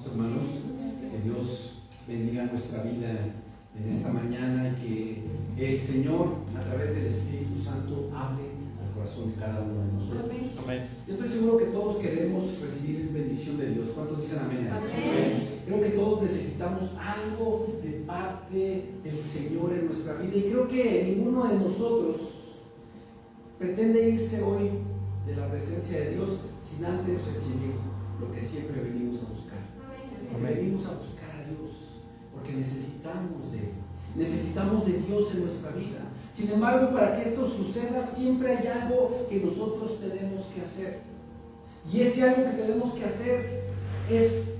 Hermanos, que Dios bendiga nuestra vida en esta mañana y que el Señor, a través del Espíritu Santo, hable al corazón de cada uno de nosotros. Amén. Yo estoy seguro que todos queremos recibir bendición de Dios. ¿Cuántos dicen amén a eso? Amén. Creo que todos necesitamos algo de parte del Señor en nuestra vida, y creo que ninguno de nosotros pretende irse hoy de la presencia de Dios sin antes recibir lo que siempre venimos a buscar. Venimos a buscar a Dios porque necesitamos de Él, necesitamos de Dios en nuestra vida. Sin embargo, para que esto suceda, siempre hay algo que nosotros tenemos que hacer, y ese algo que tenemos que hacer es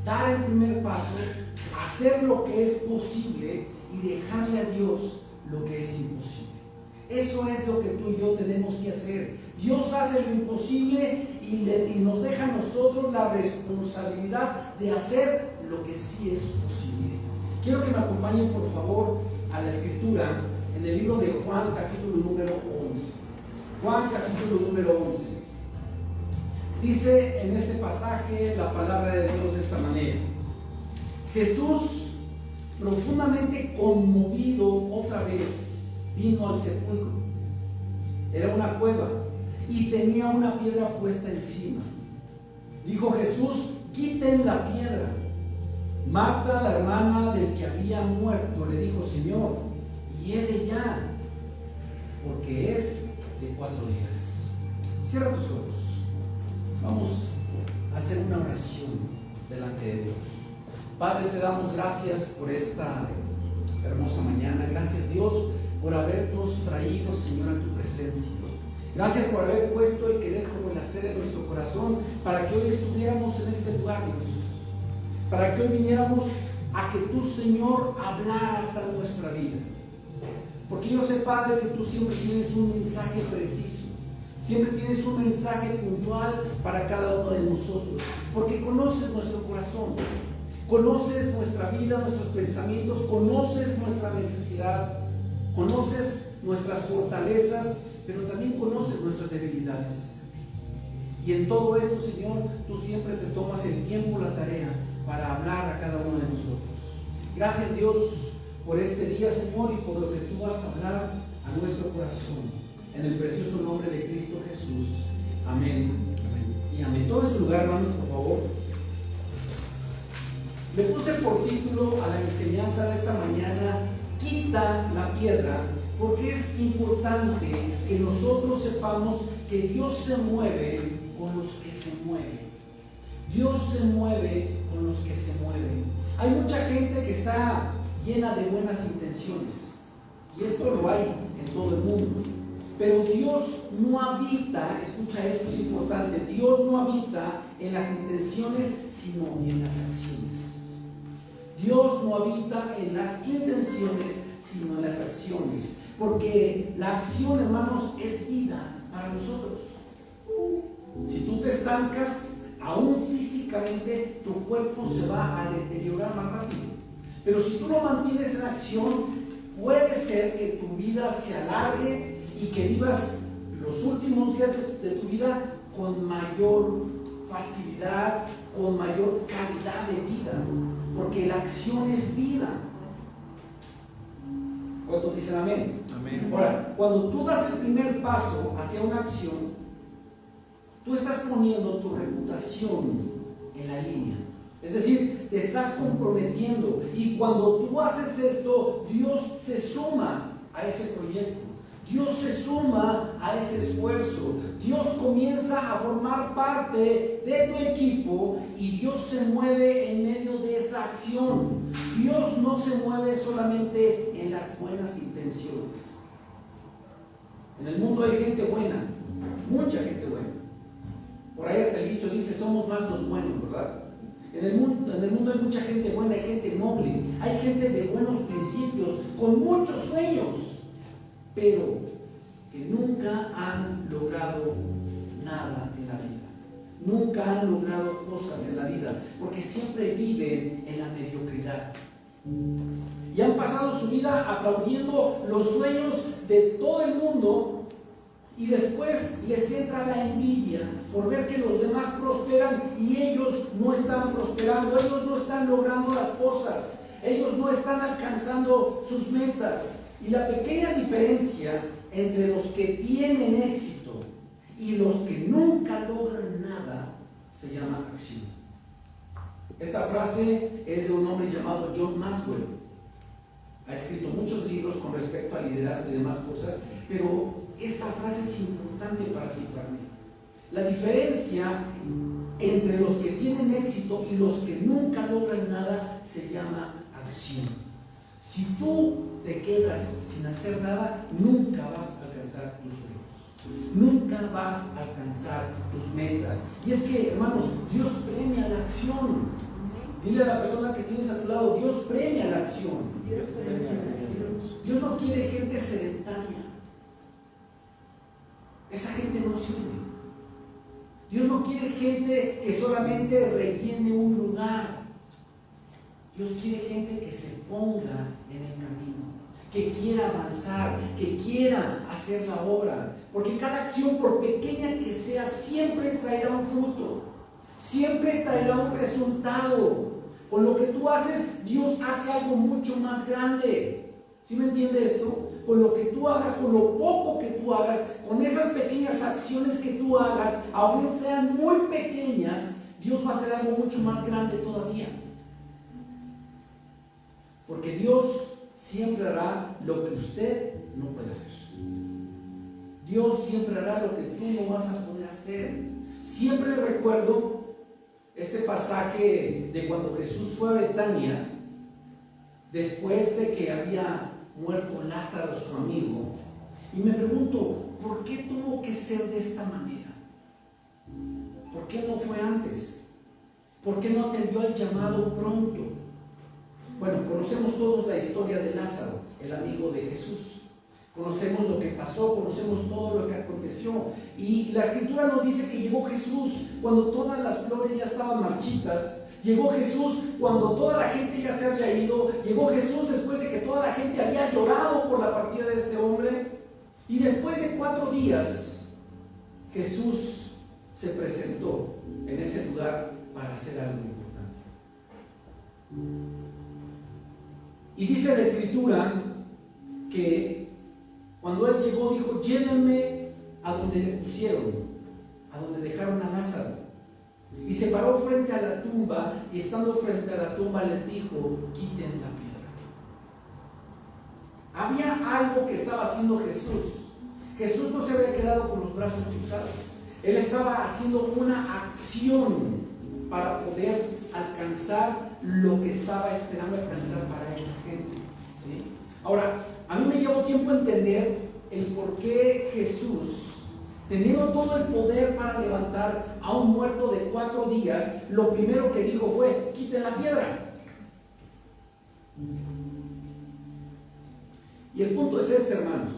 dar el primer paso, hacer lo que es posible y dejarle a Dios lo que es imposible. Eso es lo que tú y yo tenemos que hacer. Dios hace lo imposible y nos deja a nosotros la responsabilidad de hacer lo que sí es posible. Quiero que me acompañen, por favor, a la escritura en el libro de Juan, capítulo número 11. Juan, capítulo número 11. Dice en este pasaje la palabra de Dios de esta manera: Jesús, profundamente conmovido otra vez, vino al sepulcro. Era una cueva y tenía una piedra puesta encima. Dijo Jesús: quiten la piedra. Marta, la hermana del que había muerto, le dijo: Señor, hiede ya, porque es de 4 días. Cierra tus ojos. Vamos a hacer una oración delante de Dios. Padre, te damos gracias por esta hermosa mañana. Gracias, Dios, por habernos traído, Señor, a tu presencia. Gracias por haber puesto el querer como el hacer en nuestro corazón, para que hoy estuviéramos en este lugar, Dios, para que hoy viniéramos a que tú, Señor, hablaras a nuestra vida. Porque yo sé, Padre, que tú siempre tienes un mensaje preciso, siempre tienes un mensaje puntual para cada uno de nosotros, porque conoces nuestro corazón, conoces nuestra vida, nuestros pensamientos, conoces nuestra necesidad, conoces nuestras fortalezas, pero también conoces nuestras debilidades. Y en todo esto, Señor, tú siempre te tomas el tiempo, la tarea, para hablar a cada uno de nosotros. Gracias, Dios, por este día, Señor, y por lo que tú vas a hablar a nuestro corazón. En el precioso nombre de Cristo Jesús. Amén. Y amén. Todo en su lugar, hermanos, por favor. Le puse por título a la enseñanza de esta mañana: quita la piedra, porque es importante que nosotros sepamos que Dios se mueve con los que se mueven. Dios se mueve con los que se mueven. Hay mucha gente que está llena de buenas intenciones, y esto lo hay en todo el mundo, pero Dios no habita, escucha esto, es importante, Dios no habita en las intenciones, sino en las acciones. Dios no habita en las intenciones, sino en las acciones, porque la acción, hermanos, es vida para nosotros. Si tú te estancas, aún físicamente, tu cuerpo se va a deteriorar más rápido. Pero si tú lo mantienes en acción, puede ser que tu vida se alargue y que vivas los últimos días de tu vida con mayor facilidad, con mayor calidad de vida, porque la acción es vida. ¿Cuántos dicen amén? Amén. Ahora, cuando tú das el primer paso hacia una acción, tú estás poniendo tu reputación en la línea. Es decir, te estás comprometiendo, y cuando tú haces esto, Dios se suma a ese proyecto. Dios se suma a ese esfuerzo. Dios comienza a formar parte de tu equipo, y Dios se mueve en medio de esa acción. Dios no se mueve solamente en las buenas intenciones. En el mundo hay gente buena, mucha gente buena. Por ahí hasta el dicho dice: somos más los buenos, ¿verdad? En el mundo hay mucha gente buena, hay gente noble, hay gente de buenos principios, con muchos sueños, pero que nunca han logrado nada en la vida. Nunca han logrado cosas en la vida, porque siempre viven en la mediocridad. Y han pasado su vida aplaudiendo los sueños de todo el mundo, Y después les entra la envidia por ver que los demás prosperan y ellos no están prosperando, ellos no están logrando las cosas, ellos no están alcanzando sus metas. Y la pequeña diferencia entre los que tienen éxito y los que nunca logran nada se llama acción. Esta frase es de un hombre llamado John Maxwell. Ha escrito muchos libros con respecto a liderazgo y demás cosas, pero esta frase es importante para ti y para mí. La diferencia entre los que tienen éxito y los que nunca logran nada se llama acción. Si tú te quedas sin hacer nada, nunca vas a alcanzar tus sueños, nunca vas a alcanzar tus metas. Y es que, hermanos, Dios premia la acción. Dile a la persona que tienes a tu lado: Dios premia la acción. Dios no quiere gente sedentaria. Esa gente no sirve. Dios no quiere gente que solamente rellene un lugar. Dios quiere gente que se ponga en el camino, que quiera avanzar, que quiera hacer la obra. Porque cada acción, por pequeña que sea, siempre traerá un fruto, siempre traerá un resultado. Con lo que tú haces, Dios hace algo mucho más grande. ¿Sí me entiende esto? Con lo que tú hagas, con lo poco que tú hagas, con esas pequeñas acciones que tú hagas, aun sean muy pequeñas, Dios va a hacer algo mucho más grande todavía. Porque Dios siempre hará lo que usted no puede hacer. Dios siempre hará lo que tú no vas a poder hacer. Siempre recuerdo este pasaje de cuando Jesús fue a Betania, después de que había muerto Lázaro, su amigo, y me pregunto, ¿por qué tuvo que ser de esta manera? ¿Por qué no fue antes? ¿Por qué no atendió al llamado pronto? Bueno, conocemos todos la historia de Lázaro, el amigo de Jesús. Conocemos lo que pasó, conocemos todo lo que aconteció. Y la Escritura nos dice que llegó Jesús cuando todas las flores ya estaban marchitas. Llegó Jesús cuando toda la gente ya se había ido. Llegó Jesús después de que toda la gente había llorado por la partida de este hombre. Y después de 4 días, Jesús se presentó en ese lugar para hacer algo importante. Y dice la Escritura que cuando él llegó dijo: llévenme a donde le pusieron, a donde dejaron a Lázaro. Y se paró frente a la tumba, y estando frente a la tumba les dijo: quiten la piedra. Había algo que estaba haciendo Jesús. Jesús no se había quedado con los brazos cruzados. Él estaba haciendo una acción para poder alcanzar lo que estaba esperando alcanzar para esa gente, ¿sí? Ahora, a mí me llevó tiempo entender el por qué Jesús, teniendo todo el poder para levantar a un muerto de 4 días, lo primero que dijo fue: quiten la piedra. Y el punto es este, hermanos,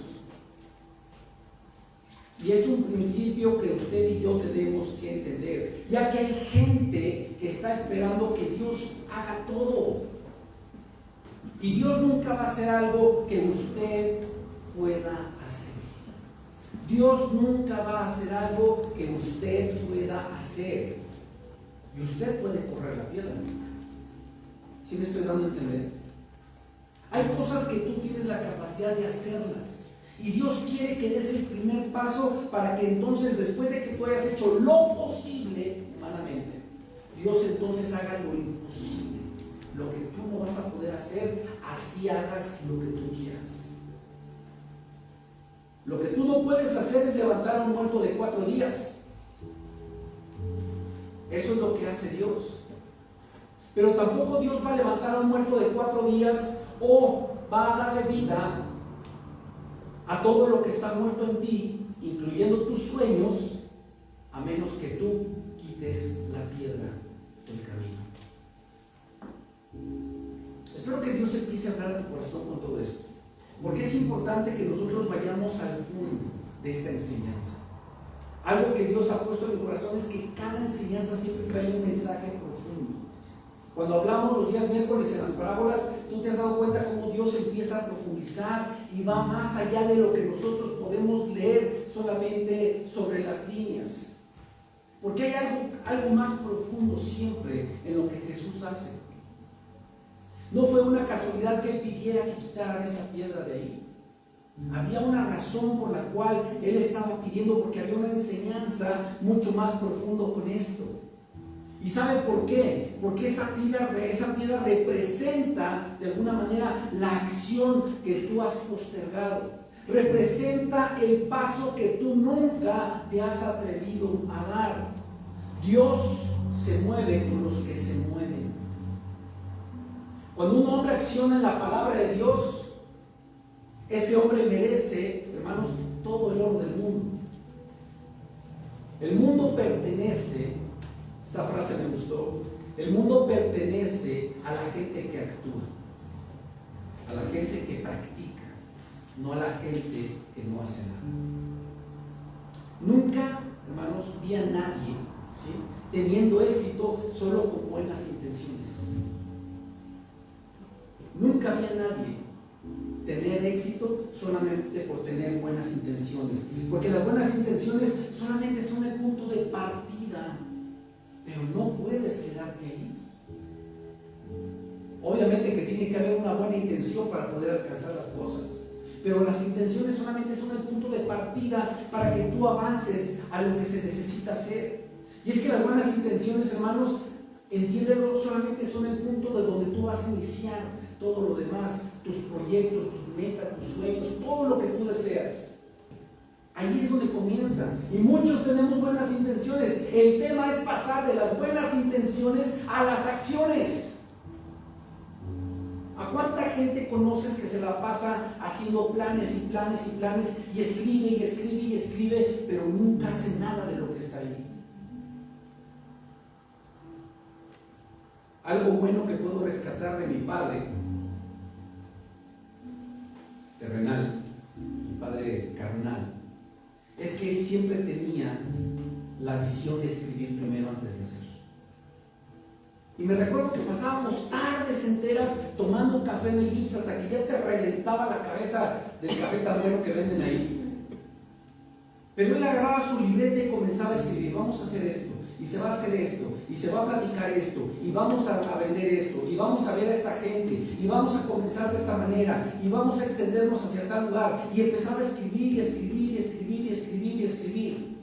y es un principio que usted y yo tenemos que entender, ya que hay gente que está esperando que Dios haga todo, y Dios nunca va a hacer algo que usted pueda hacer. Dios nunca va a hacer algo que usted pueda hacer, y usted puede correr la piedra. ¿Sí me estoy dando a entender? Hay cosas que tú tienes la capacidad de hacerlas, y Dios quiere que des el primer paso para que entonces, después de que tú hayas hecho lo posible humanamente, Dios entonces haga lo imposible. Lo que tú no vas a poder hacer, así hagas lo que tú quieras. Lo que tú no puedes hacer es levantar a un muerto de 4 días. Eso es lo que hace Dios. Pero tampoco Dios va a levantar a un muerto de 4 días o va a darle vida a todo lo que está muerto en ti, incluyendo tus sueños, a menos que tú quites la piedra del camino. Espero que Dios empiece a hablar a tu corazón con todo esto, porque es importante que nosotros vayamos al fondo de esta enseñanza. Algo que Dios ha puesto en mi corazón es que cada enseñanza siempre trae un mensaje profundo. Cuando hablamos los días miércoles en las parábolas, tú te has dado cuenta cómo Dios empieza a profundizar y va más allá de lo que nosotros podemos leer solamente sobre las líneas. Porque hay algo más profundo siempre en lo que Jesús hace. No fue una casualidad que Él pidiera que quitaran esa piedra de ahí. Había una razón por la cual Él estaba pidiendo, porque había una enseñanza mucho más profundo con esto. ¿Y sabe por qué? Porque esa piedra representa de alguna manera la acción que tú has postergado. Representa el paso que tú nunca te has atrevido a dar. Dios se mueve con los que se mueven. Cuando un hombre acciona en la palabra de Dios, ese hombre merece, hermanos, todo el oro del mundo. El mundo pertenece, esta frase me gustó, el mundo pertenece a la gente que actúa, a la gente que practica, no a la gente que no hace nada. Nunca, hermanos, vi a nadie, ¿sí?, teniendo éxito solo con buenas intenciones. Nunca vi a nadie tener éxito solamente por tener buenas intenciones, porque las buenas intenciones solamente son el punto de partida, pero no puedes quedarte ahí. Obviamente que tiene que haber una buena intención para poder alcanzar las cosas, pero las intenciones solamente son el punto de partida para que tú avances a lo que se necesita hacer. Y es que las buenas intenciones, hermanos, entiéndelo, solamente son el punto de donde tú vas a iniciar todo lo demás, tus proyectos, tus metas, tus sueños, todo lo que tú deseas. Ahí es donde comienza. Y muchos tenemos buenas intenciones. El tema es pasar de las buenas intenciones a las acciones. ¿A cuánta gente conoces que se la pasa haciendo planes y planes y planes y escribe y escribe y escribe, pero nunca hace nada de lo que está ahí? Algo bueno que puedo rescatar de mi padre terrenal, mi padre carnal, es que él siempre tenía la visión de escribir primero antes de hacer. Y me recuerdo que pasábamos tardes enteras tomando café en el Vips hasta que ya te reventaba la cabeza del café tan bueno que venden ahí. Pero él agarraba su libreta y comenzaba a escribir: vamos a hacer esto, y se va a hacer esto, y se va a platicar esto, y vamos a vender esto, y vamos a ver a esta gente, y vamos a comenzar de esta manera, y vamos a extendernos hacia tal lugar. Y empezaba a escribir y escribir y escribir y escribir y escribir.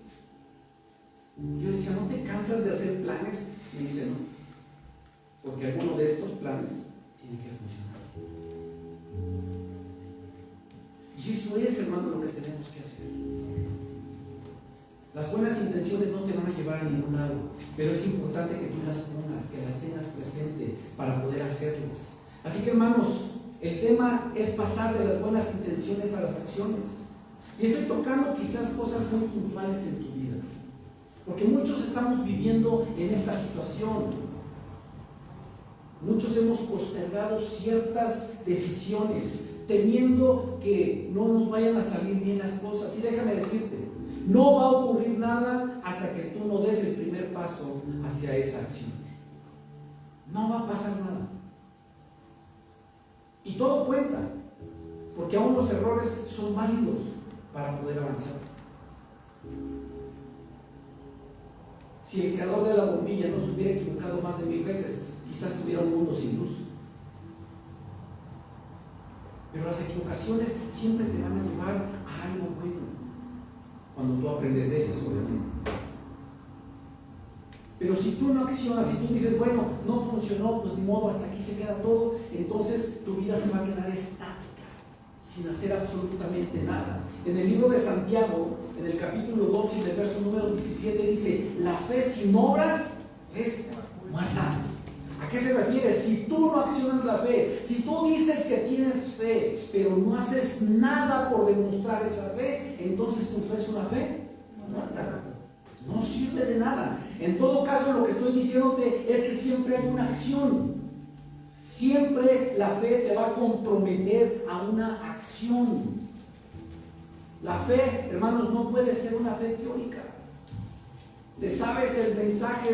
Yo decía: ¿no te cansas de hacer planes? Me dice: no, porque alguno de estos planes tiene que funcionar. Y eso es, hermano, lo que tenemos que hacer. Las buenas intenciones no te van a llevar a ningún lado, pero es importante que tú las pongas, que las tengas presente para poder hacerlas. Así que, hermanos, el tema es pasar de las buenas intenciones a las acciones. Y estoy tocando quizás cosas muy puntuales en tu vida, porque muchos estamos viviendo en esta situación. Muchos hemos postergado ciertas decisiones, temiendo que no nos vayan a salir bien las cosas. Y déjame decirte, no va a ocurrir nada hasta que tú no des el primer paso hacia esa acción. No va a pasar nada. Y todo cuenta, porque aún los errores son válidos para poder avanzar. Si el creador de la bombilla no se hubiera equivocado más de 1000 veces, quizás hubiera un mundo sin luz. Pero las equivocaciones siempre te van a llevar a algo bueno, cuando tú aprendes de ellas, obviamente. Pero si tú no accionas, si tú dices: bueno, no funcionó, pues ni modo, hasta aquí se queda todo, entonces tu vida se va a quedar estática, sin hacer absolutamente nada. En el libro de Santiago, en el capítulo 2 y del verso número 17, dice: la fe sin obras es muerta. ¿A qué se refiere? Si tú no accionas la fe, si tú dices que tienes fe, pero no haces nada por demostrar esa fe, entonces tu fe es una fe muerta. No sirve de nada. En todo caso, lo que estoy diciéndote es que siempre hay una acción. Siempre la fe te va a comprometer a una acción. La fe, hermanos, no puede ser una fe teórica. Te sabes el mensaje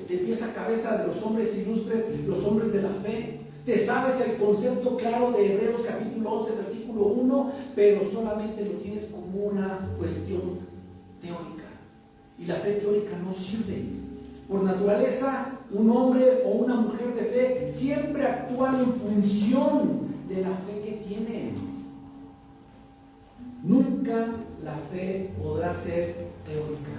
de pies a cabeza de los hombres ilustres, los hombres de la fe. Te sabes el concepto claro de Hebreos capítulo 11, versículo 1, pero solamente lo tienes como una cuestión teórica. Y la fe teórica no sirve. Por naturaleza, un hombre o una mujer de fe siempre actúan en función de la fe que tienen. Nunca la fe podrá ser teórica.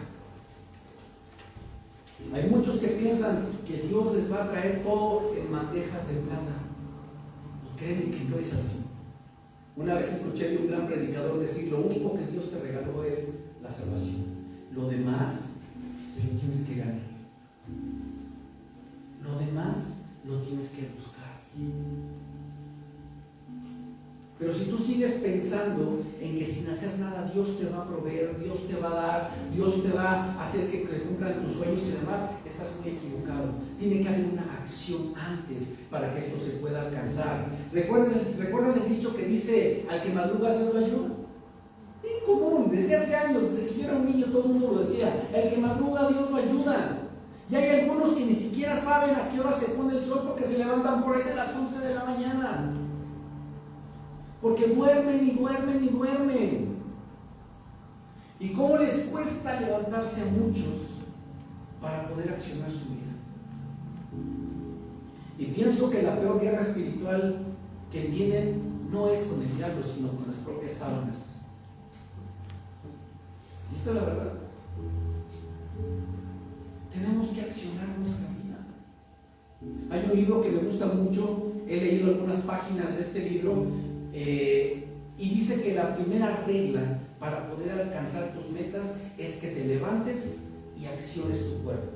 Hay muchos que piensan que Dios les va a traer todo en bandejas de plata. Y creen que no es así. Una vez escuché de un gran predicador decir: lo único que Dios te regaló es la salvación. Lo demás lo tienes que ganar. Lo demás lo tienes que buscar. Pero si tú sigues pensando en que sin hacer nada Dios te va a proveer, Dios te va a dar, Dios te va a hacer que cumplas tus sueños y demás, estás muy equivocado. Tiene que haber una acción antes para que esto se pueda alcanzar. ¿Recuerdan el dicho que dice: al que madruga Dios lo ayuda? Bien común, desde hace años, desde que yo era un niño todo el mundo lo decía: el que madruga Dios lo ayuda. Y hay algunos que ni siquiera saben a qué hora se pone el sol porque se levantan por ahí de las 11 de la mañana. Porque duermen y duermen y duermen. ¿Y cómo les cuesta levantarse a muchos para poder accionar su vida? Y pienso que la peor guerra espiritual que tienen no es con el diablo, sino con las propias sábanas. Y esta es la verdad. Tenemos que accionar nuestra vida. Hay un libro que me gusta mucho, he leído algunas páginas de este libro, y dice que la primera regla para poder alcanzar tus metas es que te levantes y acciones tu cuerpo.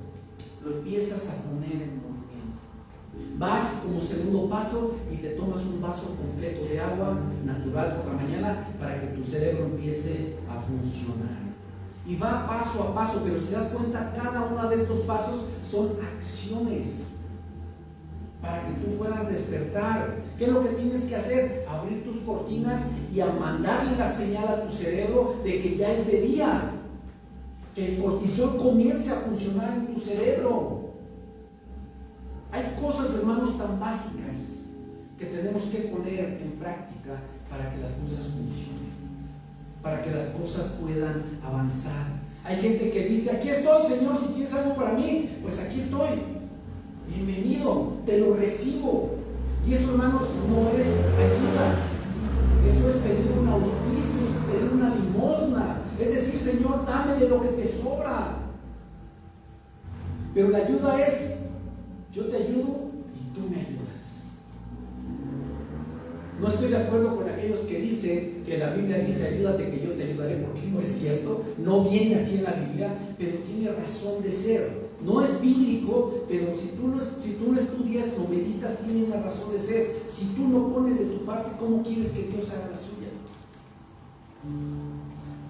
Lo empiezas a poner en movimiento. Vas como segundo paso y te tomas un vaso completo de agua natural por la mañana para que tu cerebro empiece a funcionar. Y va paso a paso, pero si te das cuenta, cada uno de estos pasos son acciones para que tú puedas despertar. ¿Qué es lo que tienes que hacer? Abrir tus cortinas y a mandarle la señal a tu cerebro de que ya es de día, que el cortisol comience a funcionar en tu cerebro. Hay cosas, hermanos, tan básicas que tenemos que poner en práctica para que las cosas funcionen, para que las cosas puedan avanzar. Hay gente que dice: aquí estoy, Señor, si tienes algo para mí, pues aquí estoy. Bienvenido, te lo recibo. Y eso, hermanos, no es ayuda. Eso es pedir un auspicio, eso es pedir una limosna. Es decir: Señor, dame de lo que te sobra. Pero la ayuda es: yo te ayudo y tú me ayudas. No estoy de acuerdo con aquellos que dicen que la Biblia dice: ayúdate que yo te ayudaré, porque no es cierto. No viene así en la Biblia, pero tiene razón de ser. No es bíblico, pero si tú lo estudias, lo meditas, tiene una razón de ser. Si tú no pones de tu parte, ¿cómo quieres que Dios haga la suya?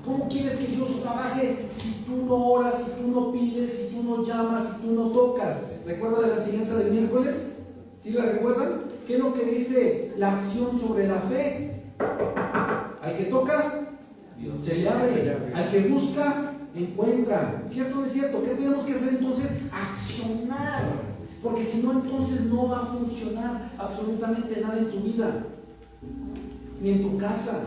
¿Cómo quieres que Dios trabaje si tú no oras, si tú no pides, si tú no llamas, si tú no tocas? ¿Recuerdan de la enseñanza del miércoles? ¿Sí la recuerdan? ¿Qué es lo que dice la acción sobre la fe? Al que toca, se le abre. Al que busca, encuentra. ¿Cierto o no es cierto? ¿Qué tenemos que hacer entonces? Accionar. Porque si no, entonces no va a funcionar absolutamente nada en tu vida, ni en tu casa,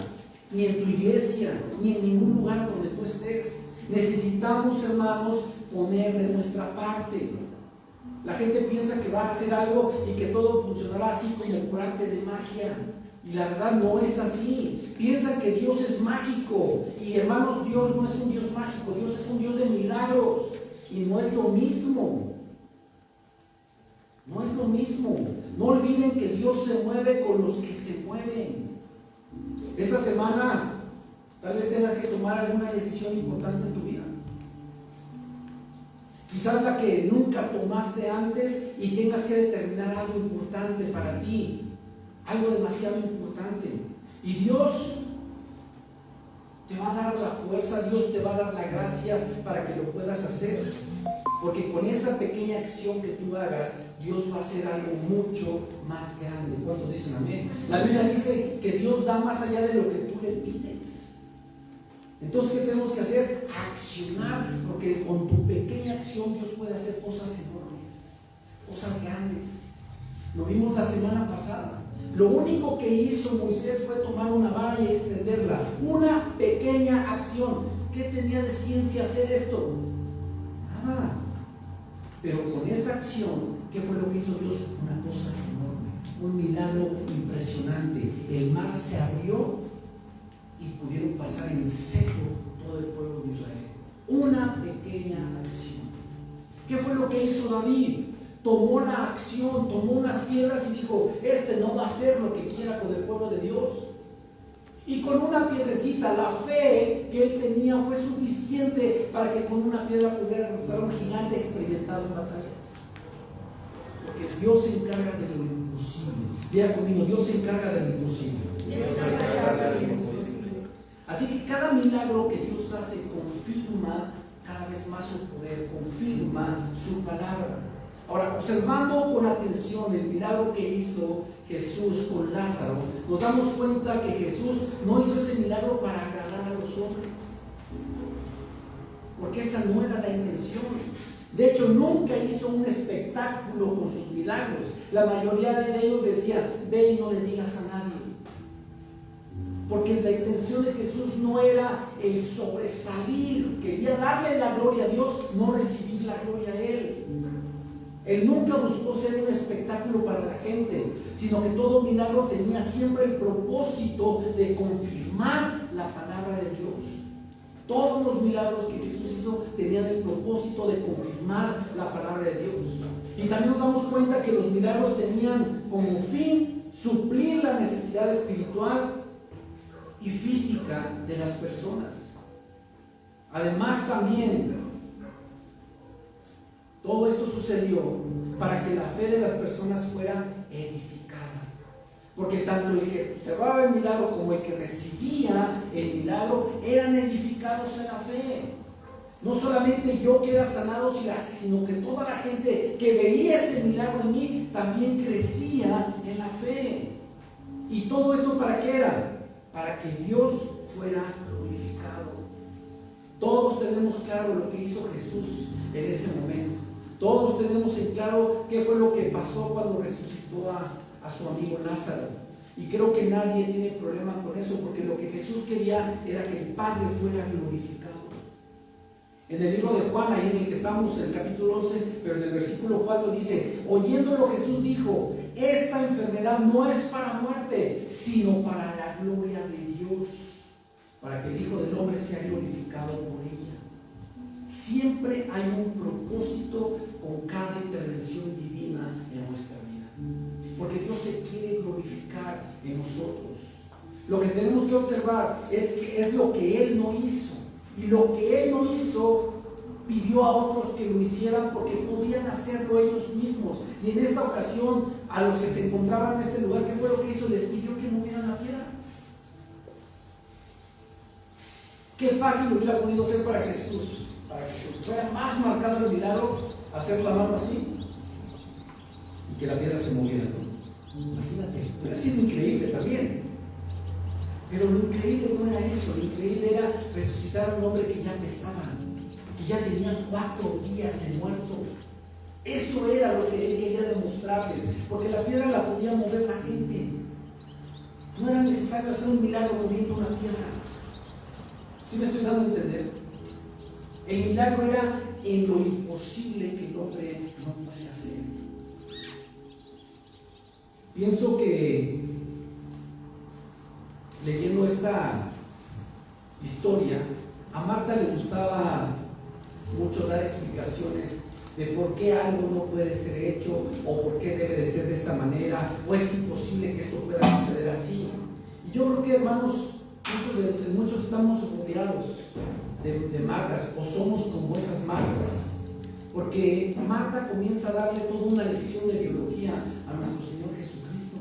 ni en tu iglesia, ni en ningún lugar donde tú estés. Necesitamos, hermanos, poner de nuestra parte. La gente piensa que va a hacer algo y que todo funcionará así como por arte de magia. Y la verdad no es así. Piensan que Dios es mágico. Y hermanos, Dios no es un Dios mágico. Dios es un Dios de milagros. Y no es lo mismo. No es lo mismo. No olviden que Dios se mueve con los que se mueven. Esta semana tal vez tengas que tomar alguna decisión importante en tu vida. Quizás la que nunca tomaste antes y tengas que determinar algo importante para ti. Algo demasiado importante. Y Dios te va a dar la fuerza, Dios te va a dar la gracia para que lo puedas hacer. Porque con esa pequeña acción que tú hagas, Dios va a hacer algo mucho más grande. ¿Cuántos dicen amén? La Biblia dice que Dios da más allá de lo que tú le pides. Entonces, ¿qué tenemos que hacer? Accionar, porque con tu pequeña acción Dios puede hacer cosas enormes, cosas grandes. Lo vimos la semana pasada. Lo único que hizo Moisés fue tomar una vara y extenderla. Una pequeña acción. ¿Qué tenía de ciencia hacer esto? Nada. Pero con esa acción, ¿qué fue lo que hizo Dios? Una cosa enorme, un milagro impresionante. El mar se abrió y pudieron pasar en seco todo el pueblo de Israel. Una pequeña acción. ¿Qué fue lo que hizo David? Tomó la acción, tomó unas piedras y dijo: este no va a hacer lo que quiera con el pueblo de Dios. Y con una piedrecita, la fe que él tenía fue suficiente para que con una piedra pudiera derrotar a un gigante experimentado en batallas. Porque Dios se encarga de lo imposible. Diga conmigo: Dios se encarga de lo imposible. Así que cada milagro que Dios hace confirma cada vez más su poder, confirma su palabra. Ahora, observando con atención el milagro que hizo Jesús con Lázaro, nos damos cuenta que Jesús no hizo ese milagro para agradar a los hombres, porque esa no era la intención. De hecho, nunca hizo un espectáculo con sus milagros. La mayoría de ellos decían: ve y no le digas a nadie. Porque la intención de Jesús no era el sobresalir, quería darle la gloria a Dios, no recibir la gloria a Él. Él nunca buscó ser un espectáculo para la gente, sino que todo milagro tenía siempre el propósito de confirmar la palabra de Dios. Todos los milagros que Jesús hizo tenían el propósito de confirmar la palabra de Dios. Y también nos damos cuenta que los milagros tenían como fin suplir la necesidad espiritual y física de las personas. Además, también todo esto sucedió para que la fe de las personas fuera edificada. Porque tanto el que observaba el milagro como el que recibía el milagro eran edificados en la fe. No solamente yo que era sanado, sino que toda la gente que veía ese milagro en mí también crecía en la fe. ¿Y todo esto para qué era? Para que Dios fuera glorificado. Todos tenemos claro lo que hizo Jesús en ese momento. Todos tenemos en claro qué fue lo que pasó cuando resucitó a su amigo Lázaro. Y creo que nadie tiene problema con eso, porque lo que Jesús quería era que el Padre fuera glorificado. En el libro de Juan, ahí en el que estamos, en el capítulo 11, pero en el versículo 4 dice: oyéndolo Jesús dijo: esta enfermedad no es para muerte, sino para la gloria de Dios, para que el Hijo del Hombre sea glorificado por ella. Siempre hay un propósito con cada intervención divina en nuestra vida, porque Dios se quiere glorificar en nosotros. Lo que tenemos que observar es lo que Él no hizo. Y lo que Él no hizo, pidió a otros que lo hicieran porque podían hacerlo ellos mismos. Y en esta ocasión, a los que se encontraban en este lugar, ¿qué fue lo que hizo? Les pidió que movieran la piedra. Qué fácil hubiera podido ser para Jesús, para que se fuera más marcado el milagro, hacer la mano así y que la piedra se moviera, ¿no? Imagínate, hubiera sido increíble también. Pero lo increíble no era eso, lo increíble era resucitar a un hombre que ya apestaba, que ya tenía 4 días de muerto. Eso era lo que Él quería demostrarles, porque la piedra la podía mover la gente. No era necesario hacer un milagro moviendo una piedra. ¿Sí me estoy dando a entender? El milagro era en lo imposible que el hombre no puede hacer. Pienso que leyendo esta historia, a Marta le gustaba mucho dar explicaciones de por qué algo no puede ser hecho, o por qué debe de ser de esta manera, o es imposible que esto pueda suceder así. Y yo creo que, hermanos, muchos estamos rodeados de Martas, o somos como esas Martas, porque Marta comienza a darle toda una lección de biología a nuestro Señor Jesucristo.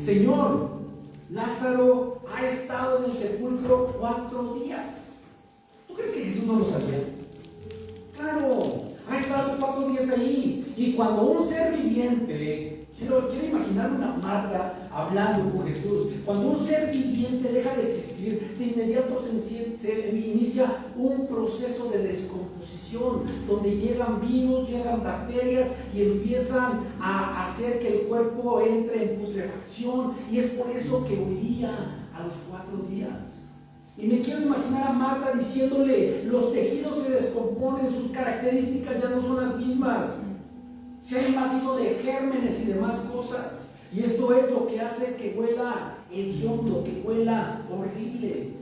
Señor, Lázaro ha estado en el sepulcro 4 días. ¿Tú crees que Jesús no lo sabía? Claro, ha estado 4 días ahí. Y cuando un ser viviente, quiero imaginar una Marta hablando con Jesús, cuando un ser viviente deja de existir, de inmediato se inicia un proceso de descomposición, donde llegan virus, llegan bacterias y empiezan a hacer que el cuerpo entre en putrefacción, y es por eso que olía a los 4 días. Y me quiero imaginar a Marta diciéndole, los tejidos se descomponen, sus características ya no son las mismas. Se ha invadido de gérmenes y demás cosas. Y esto es lo que hace que huela hediondo, que huela horrible.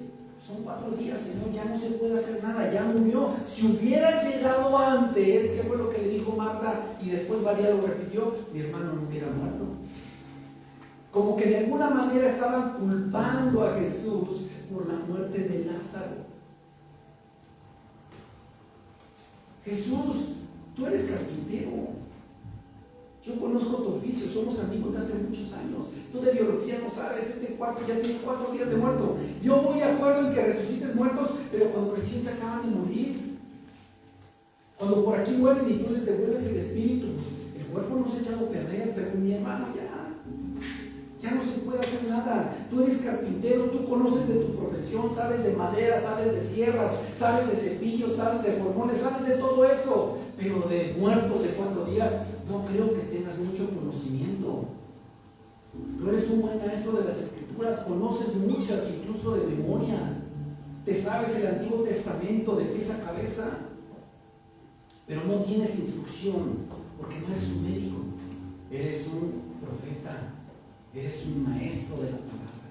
Son 4 días, Señor, ya no se puede hacer nada, ya murió. Si hubiera llegado antes, ¿qué fue lo que le dijo Marta? Y después María lo repitió, mi hermano no hubiera muerto. Como que de alguna manera estaban culpando a Jesús por la muerte de Lázaro. Jesús, tú eres carpintero. Yo conozco tu oficio, somos amigos de hace muchos años. Tú de biología no sabes, este cuarto ya tiene 4 días de muerto. Yo voy de acuerdo en que resucites muertos, pero cuando recién se acaban de morir, cuando por aquí mueren y tú les devuelves el espíritu, pues el cuerpo no se ha echado a perder, pero mi hermano ya no se puede hacer nada. Tú eres carpintero, tú conoces de tu profesión, sabes de madera, sabes de sierras, sabes de cepillos, sabes de formones, sabes de todo eso, pero de muertos de 4 días no creo que tengas mucho conocimiento. Tú eres un buen maestro de las escrituras, conoces muchas incluso de memoria, te sabes el Antiguo Testamento de pies a cabeza, pero no tienes instrucción porque no eres un médico, eres un profeta, eres un maestro de la palabra.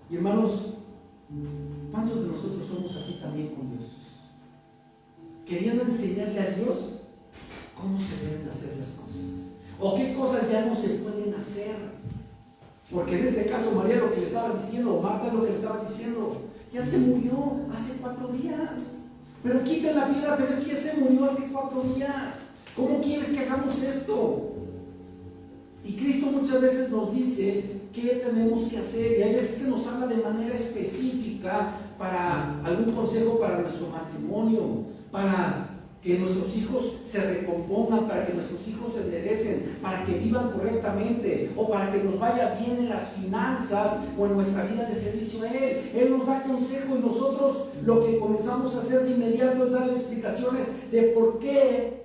Y hermanos, ¿cuántos de nosotros somos así también con Dios? Queriendo enseñarle a Dios cómo se deben hacer las cosas, o qué cosas ya no se pueden hacer. Porque en este caso María lo que le estaba diciendo, o Marta lo que le estaba diciendo, ya se murió hace 4 días. Pero quiten la piedra, pero es que ya se murió hace 4 días. ¿Cómo quieres que hagamos esto? Y Cristo muchas veces nos dice qué tenemos que hacer, y hay veces que nos habla de manera específica para algún consejo para nuestro matrimonio, para que nuestros hijos se recompongan, para que nuestros hijos se enderecen, para que vivan correctamente, o para que nos vaya bien en las finanzas o en nuestra vida de servicio a Él. Él nos da consejo y nosotros lo que comenzamos a hacer de inmediato es darle explicaciones de por qué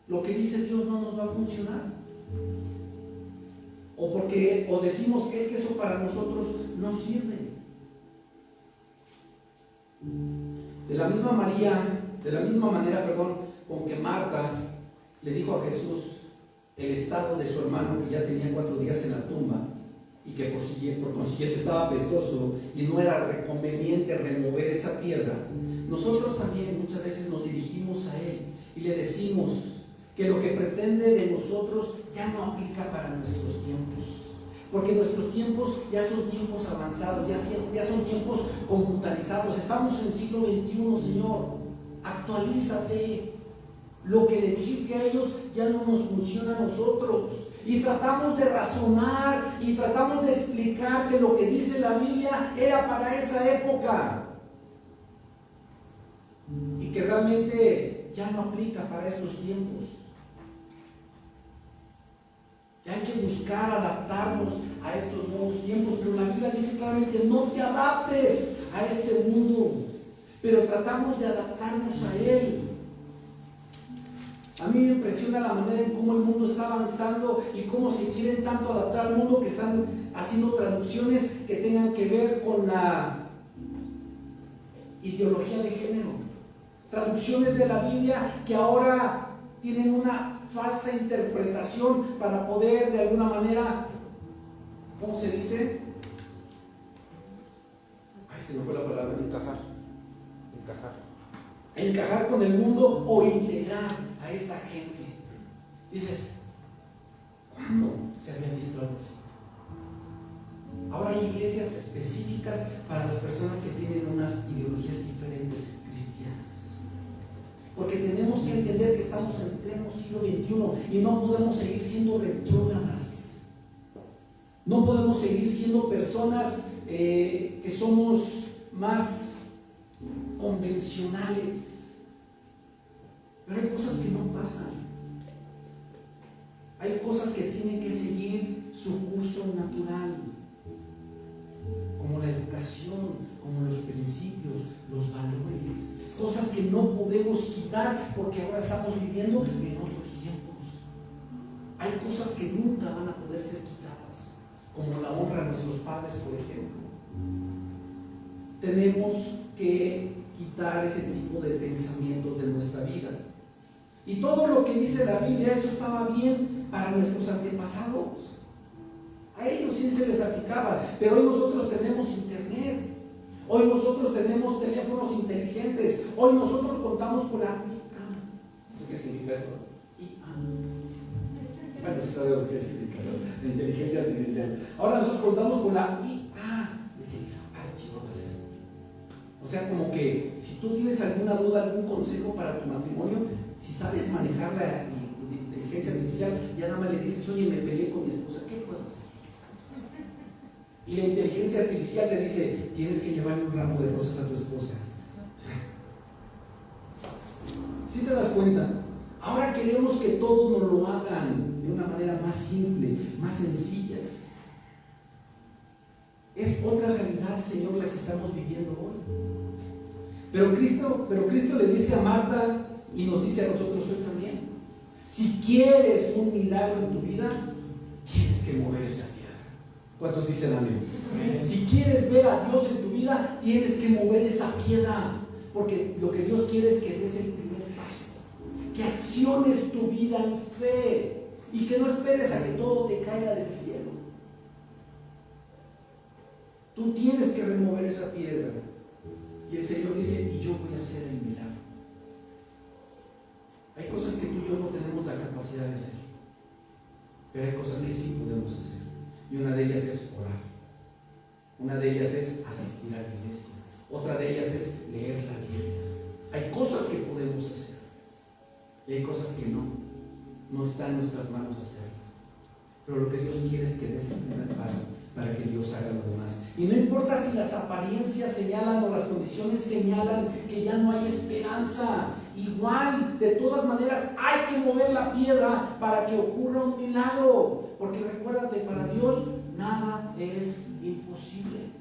lo que dice Dios no nos va a funcionar. O decimos que es que eso para nosotros no sirve. De la misma manera, con que Marta le dijo a Jesús el estado de su hermano, que ya tenía 4 días en la tumba y que por consiguiente estaba apestoso y no era conveniente remover esa piedra, nosotros también muchas veces nos dirigimos a Él y le decimos que lo que pretende de nosotros ya no aplica para nuestros tiempos, porque nuestros tiempos ya son tiempos avanzados, ya son tiempos computarizados. Estamos en siglo XXI, Señor, actualízate. Lo que le dijiste a ellos ya no nos funciona a nosotros, y tratamos de razonar y tratamos de explicar que lo que dice la Biblia era para esa época y que realmente ya no aplica para estos tiempos. Ya hay que buscar adaptarnos a estos nuevos tiempos, pero la Biblia dice claramente: no te adaptes a este mundo, pero tratamos de adaptarnos a él. A mí me impresiona la manera en cómo el mundo está avanzando y cómo se quieren tanto adaptar al mundo, que están haciendo traducciones que tengan que ver con la ideología de género, traducciones de la Biblia que ahora tienen una falsa interpretación para poder de alguna manera, ¿cómo se dice? Ay, se me fue la palabra. Encajar con el mundo o integrar a esa gente. Dices, ¿cuándo se había visto algo así? Ahora hay iglesias específicas para las personas que tienen unas ideologías diferentes, cristianas. Porque tenemos que entender que estamos en pleno siglo XXI y no podemos seguir siendo retrógradas. No podemos seguir siendo personas que somos más convencionales. Pero hay cosas que no pasan. Hay cosas que tienen que seguir su curso natural, como la educación, como los principios, los valores, cosas que no podemos quitar porque ahora estamos viviendo en otros tiempos. Hay cosas que nunca van a poder ser quitadas, como la honra a nuestros padres, por ejemplo. tenemos que quitar ese tipo de pensamientos de nuestra vida. Y todo lo que dice la Biblia, eso estaba bien para nuestros antepasados. A ellos sí se les aplicaba, pero hoy nosotros tenemos internet, hoy nosotros tenemos teléfonos inteligentes, hoy nosotros contamos con la IA. ¿Qué significa eso? IA. Bueno, sí sabemos qué significa, ¿no? La inteligencia artificial. Ahora nosotros contamos con la IA. Ay, chicos. O sea, como que si tú tienes alguna duda, algún consejo para tu matrimonio, si sabes manejar la inteligencia artificial, ya nada más le dices, oye, me peleé con mi esposa, ¿qué puedo hacer? Y la inteligencia artificial te dice, tienes que llevarle un ramo de rosas a tu esposa. ¿Sí te das cuenta? Ahora queremos que todos nos lo hagan de una manera más simple, más sencilla. Es otra realidad, Señor, la que estamos viviendo hoy. Pero Cristo le dice a Marta y nos dice a nosotros hoy también, si quieres un milagro en tu vida, tienes que mover esa piedra. ¿Cuántos dicen amén? Si quieres ver a Dios en tu vida, tienes que mover esa piedra, porque lo que Dios quiere es que des el primer paso, que acciones tu vida en fe y que no esperes a que todo te caiga del cielo. Tú tienes que remover esa piedra. Y el Señor dice, y yo voy a hacer el milagro. Hay cosas que tú y yo no tenemos la capacidad de hacer, pero hay cosas que sí podemos hacer. Y una de ellas es orar. Una de ellas es asistir a la iglesia. Otra de ellas es leer la Biblia. Hay cosas que podemos hacer. Y hay cosas que no está en nuestras manos hacerlas. Pero lo que Dios quiere es que des el primer paso para que Dios haga lo demás. Y no importa si las apariencias señalan o las condiciones señalan que ya no hay esperanza. Igual, de todas maneras, hay que mover la piedra para que ocurra un milagro. Porque recuérdate, para Dios nada es imposible.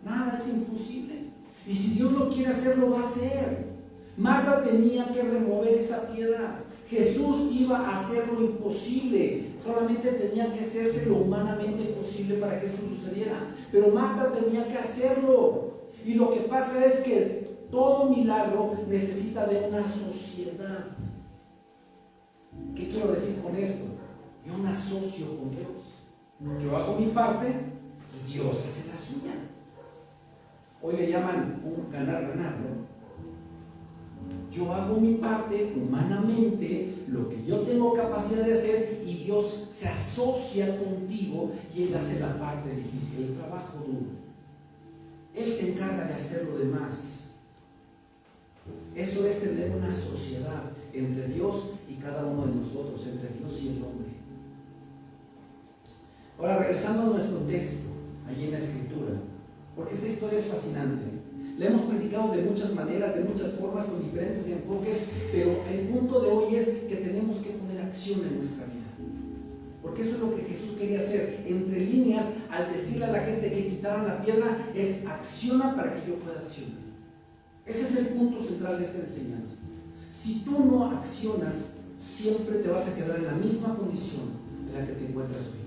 Nada es imposible. Y si Dios lo quiere hacer, lo va a hacer. Marta tenía que remover esa piedra. Jesús iba a hacer lo imposible. Solamente tenía que hacerse lo humanamente posible para que esto sucediera. Pero Marta tenía que hacerlo. Y lo que pasa es que todo milagro necesita de una sociedad. ¿Qué quiero decir con esto? Yo me asocio con Dios. Yo hago mi parte y Dios hace la suya. Hoy le llaman un ganar-ganar, ¿no? Yo hago mi parte humanamente, lo que yo tengo capacidad de hacer, y Dios se asocia contigo y Él hace la parte difícil, el trabajo duro. Él se encarga de hacer lo demás. Eso es tener una sociedad entre Dios y cada uno de nosotros, entre Dios y el hombre. Ahora, regresando a nuestro texto, allí en la Escritura, porque esta historia es fascinante. La hemos predicado de muchas maneras, de muchas formas, con diferentes enfoques, pero el punto de hoy es que tenemos que poner acción en nuestra vida. Porque eso es lo que Jesús quería hacer. Entre líneas, al decirle a la gente que quitaran la piedra, es acciona para que yo pueda accionar. Ese es el punto central de esta enseñanza. Si tú no accionas, siempre te vas a quedar en la misma condición en la que te encuentras hoy.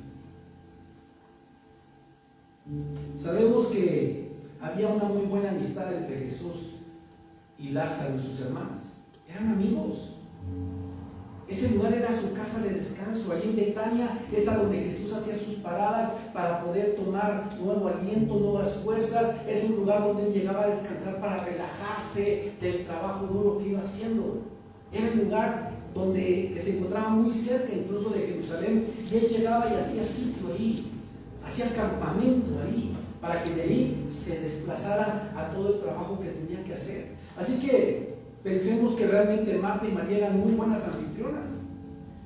Sabemos que había una muy buena amistad entre Jesús y Lázaro y sus hermanas. Eran amigos. Ese lugar era su casa de descanso. Allí en Betania es a donde Jesús hacía sus paradas para poder tomar nuevo aliento, nuevas fuerzas. Es un lugar donde él llegaba a descansar para relajarse del trabajo duro que iba haciendo. Era un lugar que se encontraba muy cerca incluso de Jerusalén, y él llegaba y hacía sitio ahí, hacía campamento ahí, para que de ahí se desplazara a todo el trabajo que tenía que hacer. Así que pensemos que realmente Marta y María eran muy buenas anfitrionas,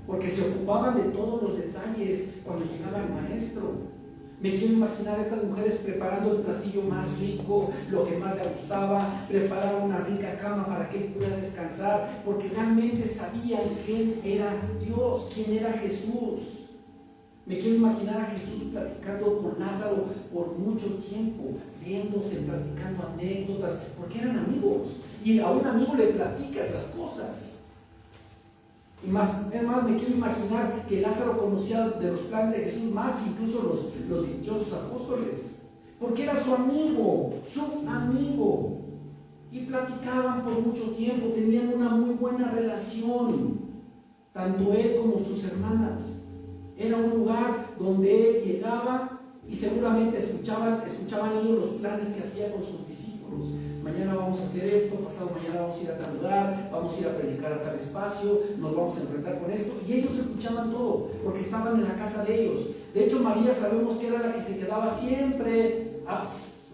porque se ocupaban de todos los detalles cuando llegaba el maestro. Me quiero imaginar a estas mujeres preparando el platillo más rico, lo que más le gustaba, preparar una rica cama para que él pudiera descansar, porque realmente sabían quién era Dios, quién era Jesús. Me quiero imaginar a Jesús platicando con Lázaro por mucho tiempo, riéndose, platicando anécdotas, porque eran amigos, y a un amigo le platicas las cosas. Es más, me quiero imaginar que Lázaro conocía de los planes de Jesús más que incluso los dichosos apóstoles. porque era su amigo, y platicaban por mucho tiempo, tenían una muy buena relación, tanto él como sus hermanas. Era un lugar donde él llegaba y seguramente escuchaban ellos los planes que hacía con sus discípulos. Mañana vamos a hacer esto, pasado mañana vamos a ir a tal lugar, vamos a ir a predicar a tal espacio, nos vamos a enfrentar con esto. Y ellos escuchaban todo, porque estaban en la casa de ellos. De hecho, María sabemos que era la que se quedaba siempre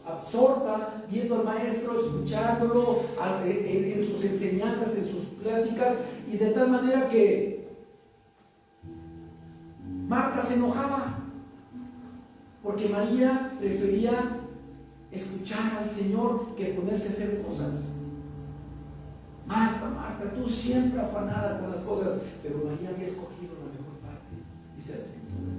absorta, viendo al maestro, escuchándolo en sus enseñanzas, en sus pláticas, y de tal manera que Marta se enojaba, porque María prefería escuchar al Señor que ponerse a hacer cosas. Marta, tú siempre afanada con las cosas, pero María había escogido la mejor parte, dice la Escritura.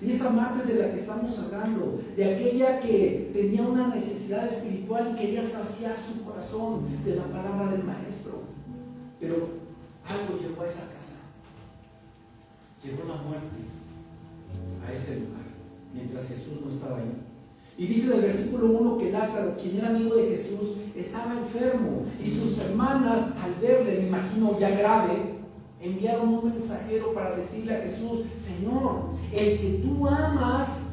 Y esa Marta es de la que estamos hablando, de aquella que tenía una necesidad espiritual y quería saciar su corazón de la palabra del Maestro. Pero algo llegó a esa casa, llegó la muerte a ese lugar, mientras Jesús no estaba ahí. Y dice en el versículo 1 que Lázaro, quien era amigo de Jesús, estaba enfermo, y sus hermanas, al verle, me imagino ya grave, enviaron un mensajero para decirle a Jesús: Señor, el que tú amas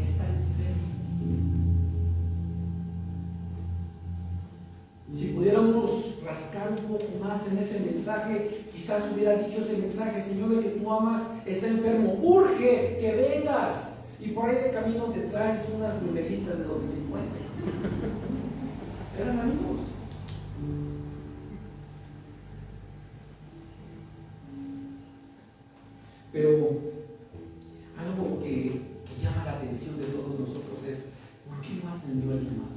está enfermo. Si pudiéramos rascar un poco más en ese mensaje, quizás hubiera dicho ese mensaje: Señor, el que tú amas está enfermo, urge que vengas. Y por ahí de camino te traes unas numeritas de donde te encuentres. Eran amigos. Pero algo que llama la atención de todos nosotros es: ¿por qué no atendió el llamado?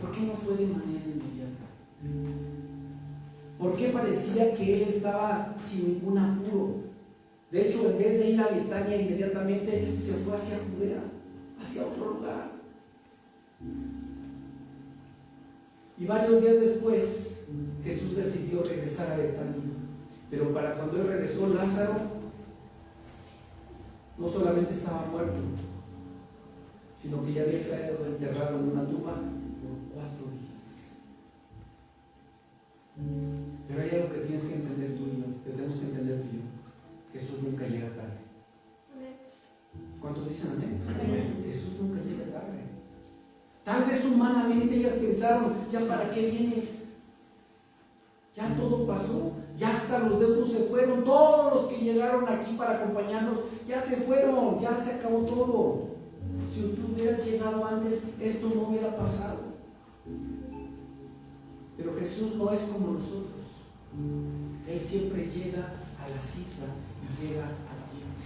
¿Por qué no fue de manera inmediata? ¿Por qué parecía que él estaba sin ningún apuro? De hecho, en vez de ir a Betania inmediatamente, se fue hacia Judea, hacia otro lugar. Y varios días después, Jesús decidió regresar a Betania. Pero para cuando él regresó, Lázaro no solamente estaba muerto, sino que ya había sido enterrado en una tumba por 4 días. Pero hay algo que tienes que entender tú y yo, que tenemos que entender tú y yo: Jesús nunca llega tarde. ¿Cuántos dicen amén? Amén. Jesús nunca llega tarde. Tal vez humanamente ellas pensaron: ¿ya para qué vienes? Ya todo pasó, ya hasta los deudos se fueron, todos los que llegaron aquí para acompañarnos ya se fueron, ya se acabó todo. Si tú hubieras llegado antes, esto no hubiera pasado. Pero Jesús no es como nosotros. Él siempre llega a la cita y llega a tiempo,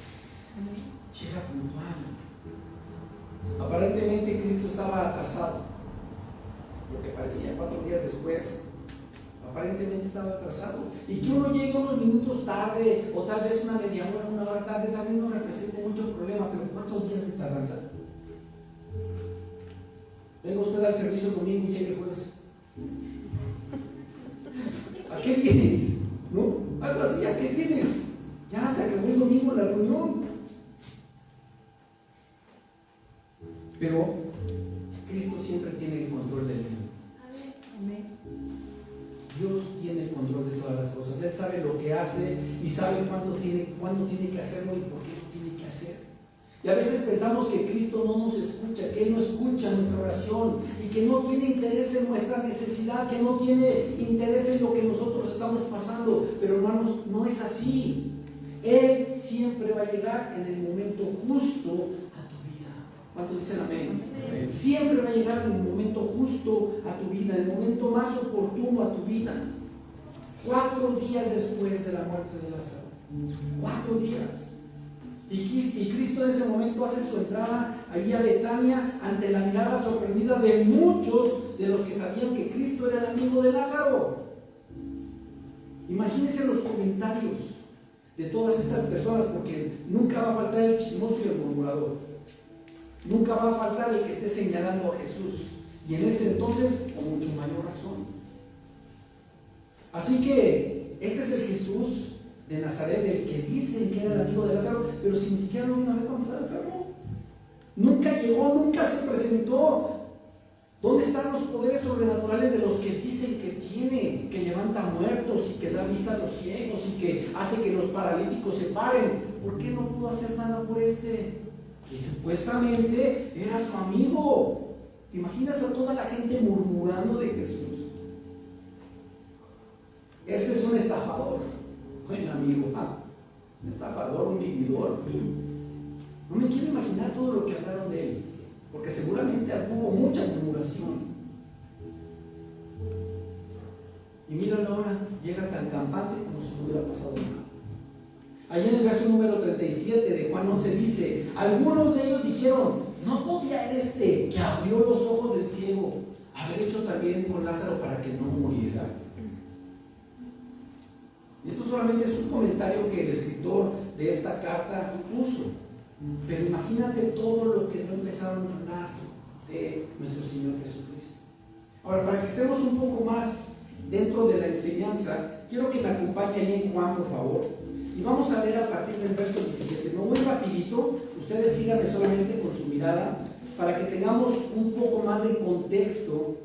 llega puntual. Aparentemente Cristo estaba atrasado, lo que parecía 4 días después. Aparentemente estaba atrasado, y que uno llegue unos minutos tarde, o tal vez una media hora, 1 hora tarde, también no representa mucho problema. Pero ¿cuántos días de tardanza? Venga usted al servicio el domingo y llegue el jueves. ¿A qué vienes? ¿No? Algo así, ¿a qué vienes? Ya se acabó el domingo la reunión. Pero Cristo siempre tiene el control del tiempo. Amén. Dios tiene el control de todas las cosas. Él sabe lo que hace y sabe cuándo tiene que hacerlo y por qué lo tiene que hacer. Y a veces pensamos que Cristo no nos escucha, que Él no escucha nuestra oración y que no tiene interés en nuestra necesidad, que no tiene interés en lo que nosotros estamos pasando. Pero hermanos, no es así. Él siempre va a llegar en el momento justo a tu vida. ¿Cuántos dicen amén? Amén. Siempre va a llegar en el momento justo a tu vida, en el momento más oportuno a tu vida. 4 días después de la muerte de Lázaro. 4 días. Y Cristo en ese momento hace su entrada allí a Betania ante la mirada sorprendida de muchos de los que sabían que Cristo era el amigo de Lázaro. Imagínense los comentarios de todas estas personas, porque nunca va a faltar el chismoso y el murmurador. Nunca va a faltar el que esté señalando a Jesús. Y en ese entonces, con mucho mayor razón. Así que este es el Jesús de Nazaret, el que dicen que era el amigo de Lázaro, pero si ni siquiera lo iban a ver cuando estaba enfermo. Nunca llegó, nunca se presentó. ¿Dónde están los poderes sobrenaturales de los que dicen que tiene, que levanta muertos y que da vista a los ciegos y que hace que los paralíticos se paren? ¿Por qué no pudo hacer nada por este? Que supuestamente era su amigo. ¿Te imaginas a toda la gente murmurando de Jesús? Este es un estafador. Buen amigo, un estafador, un vividor. No me quiero imaginar todo lo que hablaron de él, porque seguramente hubo mucha murmuración. Y míralo ahora, llega tan campante como si no hubiera pasado nada. Allí en el verso número 37 de Juan 11 dice: algunos de ellos dijeron, ¿no podía este que abrió los ojos del ciego haber hecho también con Lázaro para que no muriera? Y esto solamente es un comentario que el escritor de esta carta puso. Pero imagínate todo lo que no empezaron a hablar de nuestro Señor Jesucristo. Ahora, para que estemos un poco más dentro de la enseñanza, quiero que me acompañe ahí en Juan, por favor. Y vamos a leer a partir del verso 17. Me voy rapidito, ustedes síganme solamente con su mirada, para que tengamos un poco más de contexto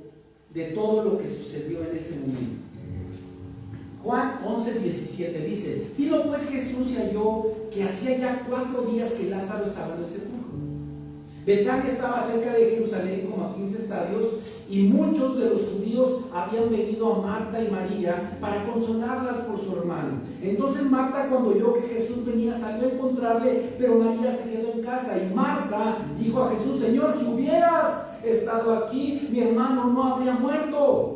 de todo lo que sucedió en ese momento. Juan 11:17 dice: vino pues Jesús y halló que hacía ya 4 días que Lázaro estaba en el sepulcro. Betania estaba cerca de Jerusalén como a 15 estadios, y muchos de los judíos habían venido a Marta y María para consolarlas por su hermano. Entonces Marta, cuando oyó que Jesús venía, salió a encontrarle, pero María se quedó en casa. Y Marta dijo a Jesús: Señor, si hubieras estado aquí, mi hermano no habría muerto.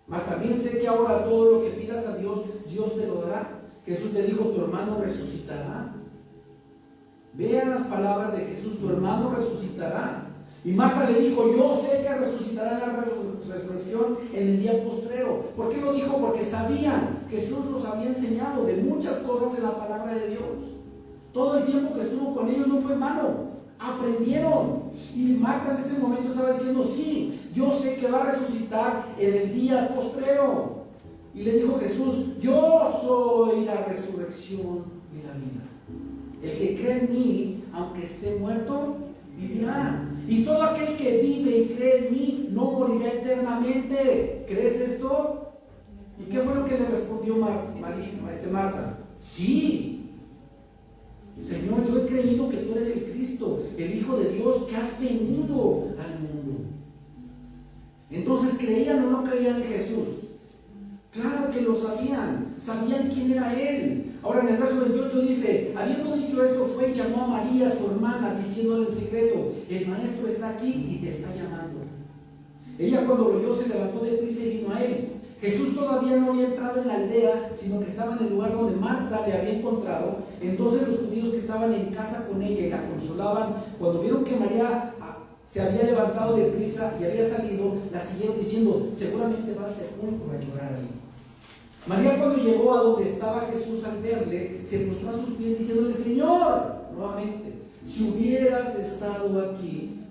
Mas también sé que ahora todo lo que pidas a Dios, Dios te lo dará. Jesús le dijo: tu hermano resucitará. Vean las palabras de Jesús: tu hermano resucitará. Y Marta le dijo: yo sé que resucitará en la resurrección en el día postrero. ¿Por qué lo dijo? Porque sabían, Jesús los había enseñado de muchas cosas en la palabra de Dios. Todo el tiempo que estuvo con ellos no fue en vano, aprendieron. Y Marta en este momento estaba diciendo: sí, yo sé que va a resucitar en el día postrero. Y le dijo Jesús: yo soy la resurrección y la vida. El que cree en mí, aunque esté muerto, vivirá. Y todo aquel que vive y cree en mí no morirá eternamente. ¿Crees esto? ¿Y qué fue lo que le respondió Marta? Sí, Señor, yo he creído que tú eres el Cristo, el Hijo de Dios, que has venido al mundo. Entonces, ¿creían o no creían en Jesús? Claro que lo sabían quién era Él. Ahora en el verso 28 dice: habiendo dicho esto, fue y llamó a María, su hermana, diciéndole en secreto: el maestro está aquí y te está llamando. Ella, cuando lo oyó, se levantó deprisa y vino a él. Jesús todavía no había entrado en la aldea, sino que estaba en el lugar donde Marta le había encontrado. Entonces los judíos que estaban en casa con ella y la consolaban, cuando vieron que María se había levantado deprisa y había salido, la siguieron diciendo: seguramente va al sepulcro a llorar ahí. María, cuando llegó a donde estaba Jesús, al verle, se postró a sus pies diciéndole: Señor, nuevamente, si hubieras estado aquí,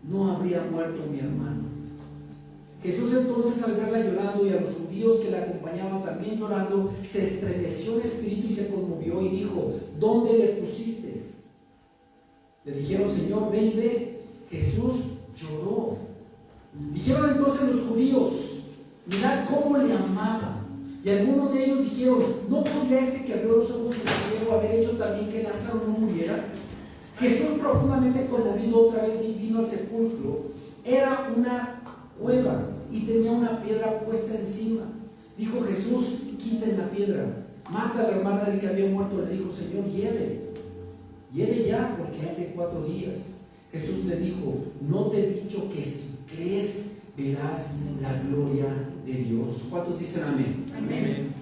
no habría muerto mi hermano. Jesús entonces, al verla llorando y a los judíos que la acompañaban también llorando, se estremeció en espíritu y se conmovió y dijo: ¿dónde le pusiste? Le dijeron: Señor, ven y ve. Jesús lloró. Dijeron entonces los judíos: mirad cómo le amaba. Y algunos de ellos dijeron: ¿no podía este que abrió los ojos del ciego haber hecho también que Lázaro no muriera? Jesús, profundamente conmovido, otra vez vino al sepulcro. Era una cueva y tenía una piedra puesta encima. Dijo Jesús: quiten la piedra. Marta, la hermana del que había muerto, le dijo: Señor, hiede ya, porque es de 4 días. Jesús le dijo: ¿no te he dicho que si crees verás la gloria de Dios? ¿Cuántos dicen amén? Amén.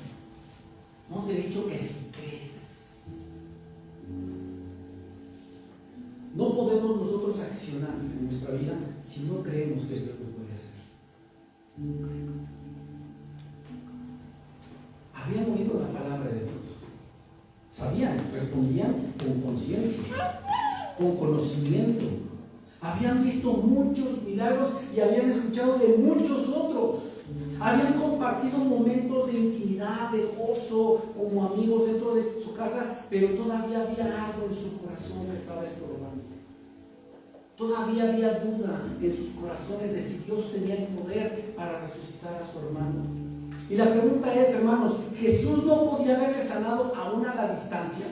¿No te he dicho que si crees? No podemos nosotros accionar en nuestra vida si no creemos que Dios lo puede hacer. Habían oído la palabra de Dios, sabían, respondían con conciencia, con conocimiento. Habían visto muchos milagros y habían escuchado de muchos otros. Habían compartido momentos de intimidad, de gozo, como amigos dentro de su casa, pero todavía había algo en su corazón que estaba estorbando. Todavía había duda en sus corazones de si Dios tenía el poder para resucitar a su hermano. Y la pregunta es, hermanos, ¿Jesús no podía haberle sanado aún a la distancia?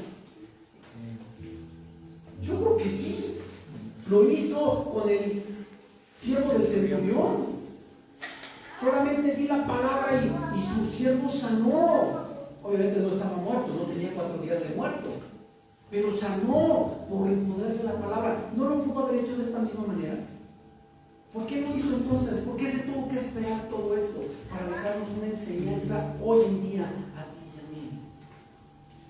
Yo creo que sí. Lo hizo con el siervo del centurión. Solamente di la palabra y su siervo sanó. Obviamente no estaba muerto, no tenía 4 días de muerto, pero sanó por el poder de la palabra. ¿No lo pudo haber hecho de esta misma manera? ¿Por qué lo hizo entonces? ¿Por qué se tuvo que esperar todo esto? Para dejarnos una enseñanza hoy en día a ti y a mí.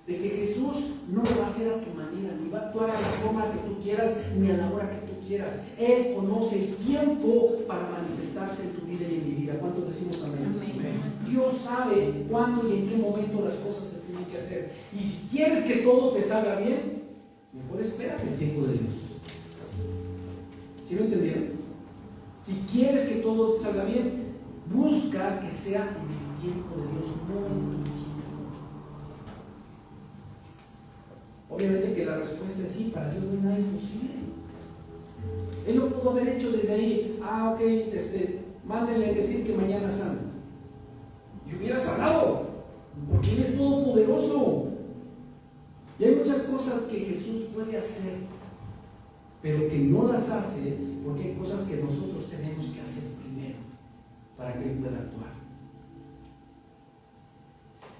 De que Jesús no lo va a hacer a tu manera, ni va a actuar a la forma que tú quieras, ni a la hora que tú quieras. Él conoce el tiempo para manifestarse en tu vida y en mi vida. ¿Cuántos decimos amén? Amén. Dios sabe cuándo y en qué momento las cosas se tienen que hacer. Y si quieres que todo te salga bien, mejor espera el tiempo de Dios. ¿Sí lo entendieron? Si quieres que todo te salga bien, busca que sea en el tiempo de Dios, no en tu tiempo. Obviamente que la respuesta es sí, para Dios no hay nada imposible. Él lo pudo haber hecho desde ahí. Ok, mándenle decir que mañana sana. Y hubiera sanado, porque Él es todopoderoso. Y hay muchas cosas que Jesús puede hacer, pero que no las hace, porque hay cosas que nosotros tenemos que hacer primero para que Él pueda actuar.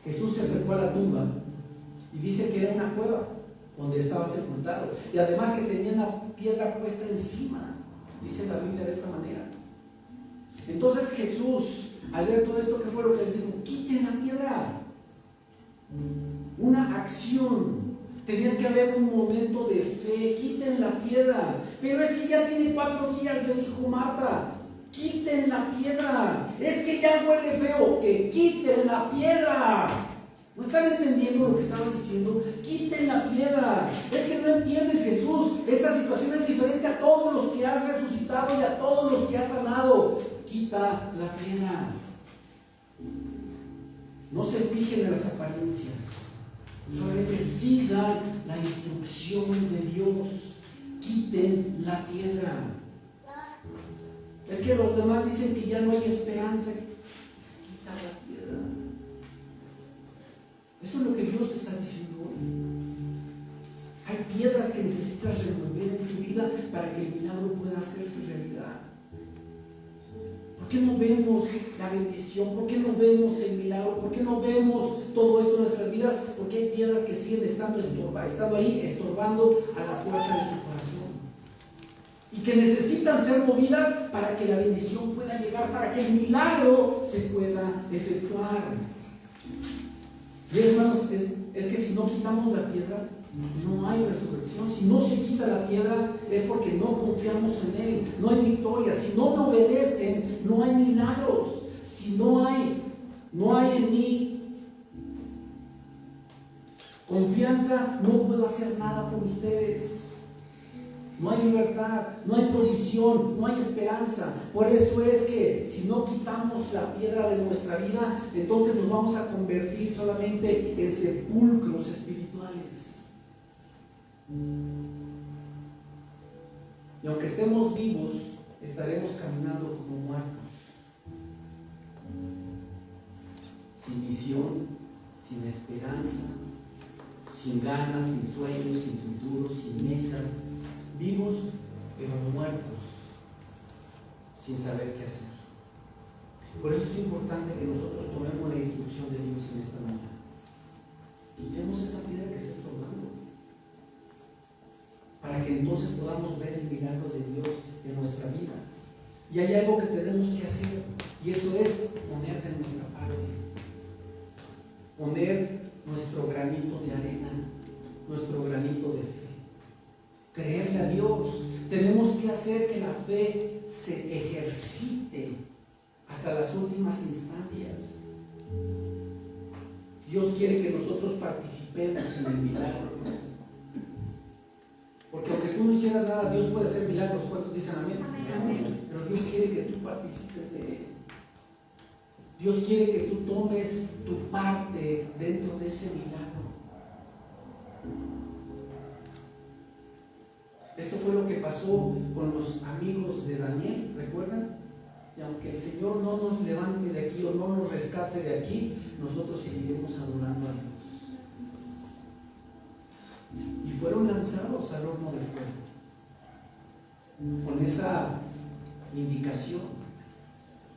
Jesús se acercó a la tumba y dice que era una cueva donde estaba sepultado, y además que tenía una piedra puesta encima, dice la Biblia de esta manera. Entonces Jesús, al ver todo esto, ¿qué fue lo que les dijo? Quiten la piedra. Una acción. Tenía que haber un momento de fe. Quiten la piedra. Pero es que ya tiene 4 días, le dijo Marta. Quiten la piedra. Es que ya huele feo. Que quiten la piedra. ¿No están entendiendo lo que estaba diciendo? Quiten la piedra. Es que no entiendes, Jesús. Esta situación es diferente a todos los que has resucitado y a todos los que has sanado. Quita la piedra. No se fijen en las apariencias. Solamente sigan la instrucción de Dios. Quiten la piedra. Es que los demás dicen que ya no hay esperanza. Quita la piedra. Eso es lo que Dios te está diciendo hoy. Hay piedras que necesitas remover en tu vida para que el milagro pueda hacerse realidad. ¿Por qué no vemos la bendición? ¿Por qué no vemos el milagro? ¿Por qué no vemos todo esto en nuestras vidas? Porque hay piedras que siguen estando ahí, estorbando a la puerta de tu corazón. Y que necesitan ser movidas para que la bendición pueda llegar, para que el milagro se pueda efectuar. Y hermanos, es que si no quitamos la piedra, no hay resurrección. Si no se quita la piedra, es porque no confiamos en Él. No hay victoria. Si no me obedecen, no hay milagros. Si no hay en mí confianza, no puedo hacer nada por ustedes. No hay libertad, no hay provisión, no hay esperanza. Por eso es que si no quitamos la piedra de nuestra vida, entonces nos vamos a convertir solamente en sepulcros espirituales. Y aunque estemos vivos, estaremos caminando como muertos, sin visión, sin esperanza, sin ganas, sin sueños, sin futuro, sin metas, vivos pero muertos, sin saber qué hacer. Por eso es importante que nosotros tomemos la instrucción de Dios en esta mañana. Quitemos esa piedra que está estorbando, para que entonces podamos ver el milagro de Dios en nuestra vida. Y hay algo que tenemos que hacer, y eso es poner de nuestra parte, poner nuestro granito de arena, nuestro granito de fe, creerle a Dios. Tenemos que hacer que la fe se ejercite hasta las últimas instancias. Dios quiere que nosotros participemos en el milagro, porque aunque tú no hicieras nada, Dios puede hacer milagros. ¿Cuántos dicen amén? Amén. Pero Dios quiere que tú participes de Él. Dios quiere que tú tomes tu parte dentro de ese milagro. Esto fue lo que pasó con los amigos de Daniel, ¿recuerdan? Y aunque el Señor no nos levante de aquí o no nos rescate de aquí, nosotros seguiremos adorando a Dios. Y fueron lanzados al horno de fuego con esa indicación,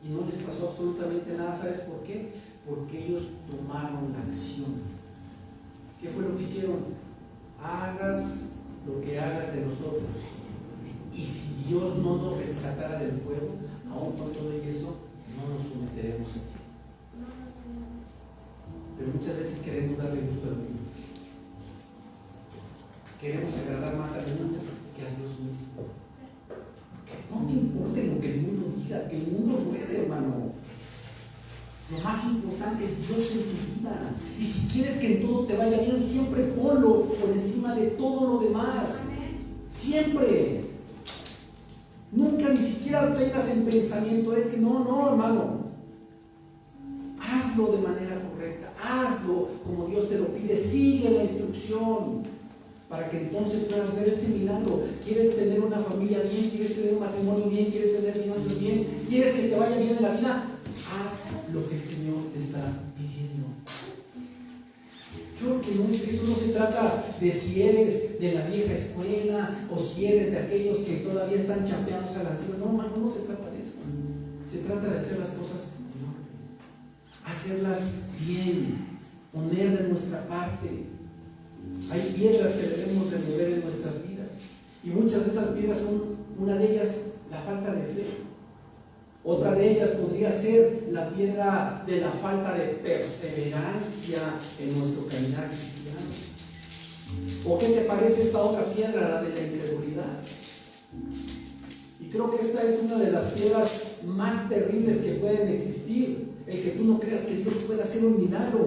y no les pasó absolutamente nada. ¿Sabes por qué? Porque ellos tomaron la acción. ¿Qué fue lo que hicieron? Hagas lo que hagas de nosotros, y si Dios no nos rescatara del fuego, aún con todo eso no nos someteremos a ti. Pero muchas veces queremos darle gusto al mundo, queremos agradar más al mundo que a Dios mismo. Que no te importe lo que el mundo diga, que el mundo puede, hermano. Lo más importante es Dios en tu vida. Y si quieres que en todo te vaya bien, siempre ponlo por encima de todo lo demás. Siempre. Nunca ni siquiera lo tengas en pensamiento. Es que no, hermano. Hazlo de manera correcta. Hazlo como Dios te lo pide. Sigue la instrucción, para que entonces puedas ver ese milagro. ¿Quieres tener una familia bien? ¿Quieres tener un matrimonio bien? ¿Quieres tener finanzas bien? ¿Quieres que te vaya bien en la vida? Haz lo que el Señor te está pidiendo. Yo creo que eso no se trata de si eres de la vieja escuela o si eres de aquellos que todavía están chambeados a la antigua. No, hermano, no se trata de eso. Se trata de hacer las cosas en orden, hacerlas bien, poner de nuestra parte. Hay piedras que debemos de mover en nuestras vidas, y muchas de esas piedras son, una de ellas, la falta de fe. Otra de ellas podría ser la piedra de la falta de perseverancia en nuestro caminar cristiano. ¿O qué te parece esta otra piedra, la de la incredulidad? Y creo que esta es una de las piedras más terribles que pueden existir, el que tú no creas que Dios pueda hacer un milagro.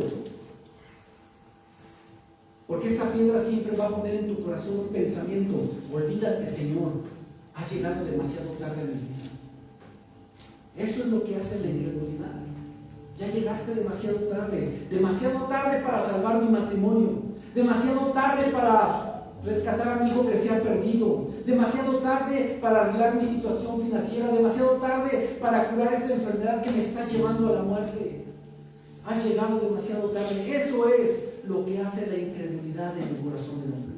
Porque esta piedra siempre va a poner en tu corazón un pensamiento: olvídate, Señor, has llegado demasiado tarde a mi vida. Eso es lo que hace la incredulidad. Ya llegaste demasiado tarde para salvar mi matrimonio, demasiado tarde para rescatar a mi hijo que se ha perdido, demasiado tarde para arreglar mi situación financiera, demasiado tarde para curar esta enfermedad que me está llevando a la muerte. Has llegado demasiado tarde. Eso es lo que hace la incredulidad en el corazón del hombre.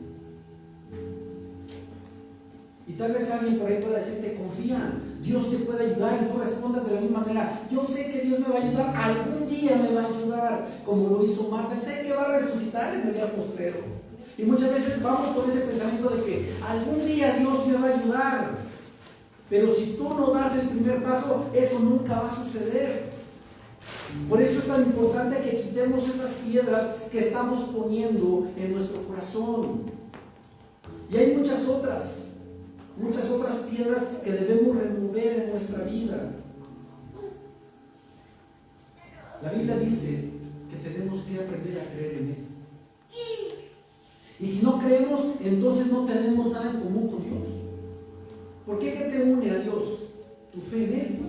Y tal vez alguien por ahí pueda decirte: confía, Dios te puede ayudar, y tú respondas de la misma manera: yo sé que Dios me va a ayudar, algún día me va a ayudar, como lo hizo Marta, sé que va a resucitar en el día postrero. Y muchas veces vamos con ese pensamiento de que algún día Dios me va a ayudar, pero si tú no das el primer paso, eso nunca va a suceder. Por eso es tan importante que quitemos esas piedras que estamos poniendo en nuestro corazón. Y hay muchas otras piedras que debemos remover en nuestra vida. La Biblia dice que tenemos que aprender a creer en Él. Y si no creemos, entonces no tenemos nada en común con Dios. ¿Por qué? ¿Qué te une a Dios? Tu fe en Él.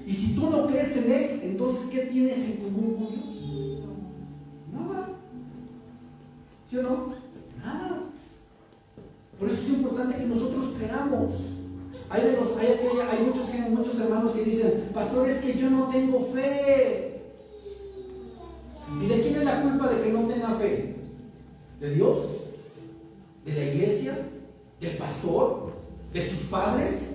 Y si tú no crees en Él, entonces ¿qué tienes en común con Dios? Nada. ¿Sí o no? Nada. Por eso es importante que nosotros creamos. Hay muchos hermanos que dicen: pastor, es que yo no tengo fe. ¿Y de quién es la culpa de que no tenga fe? ¿De Dios? ¿De la iglesia? ¿Del pastor? ¿De sus padres?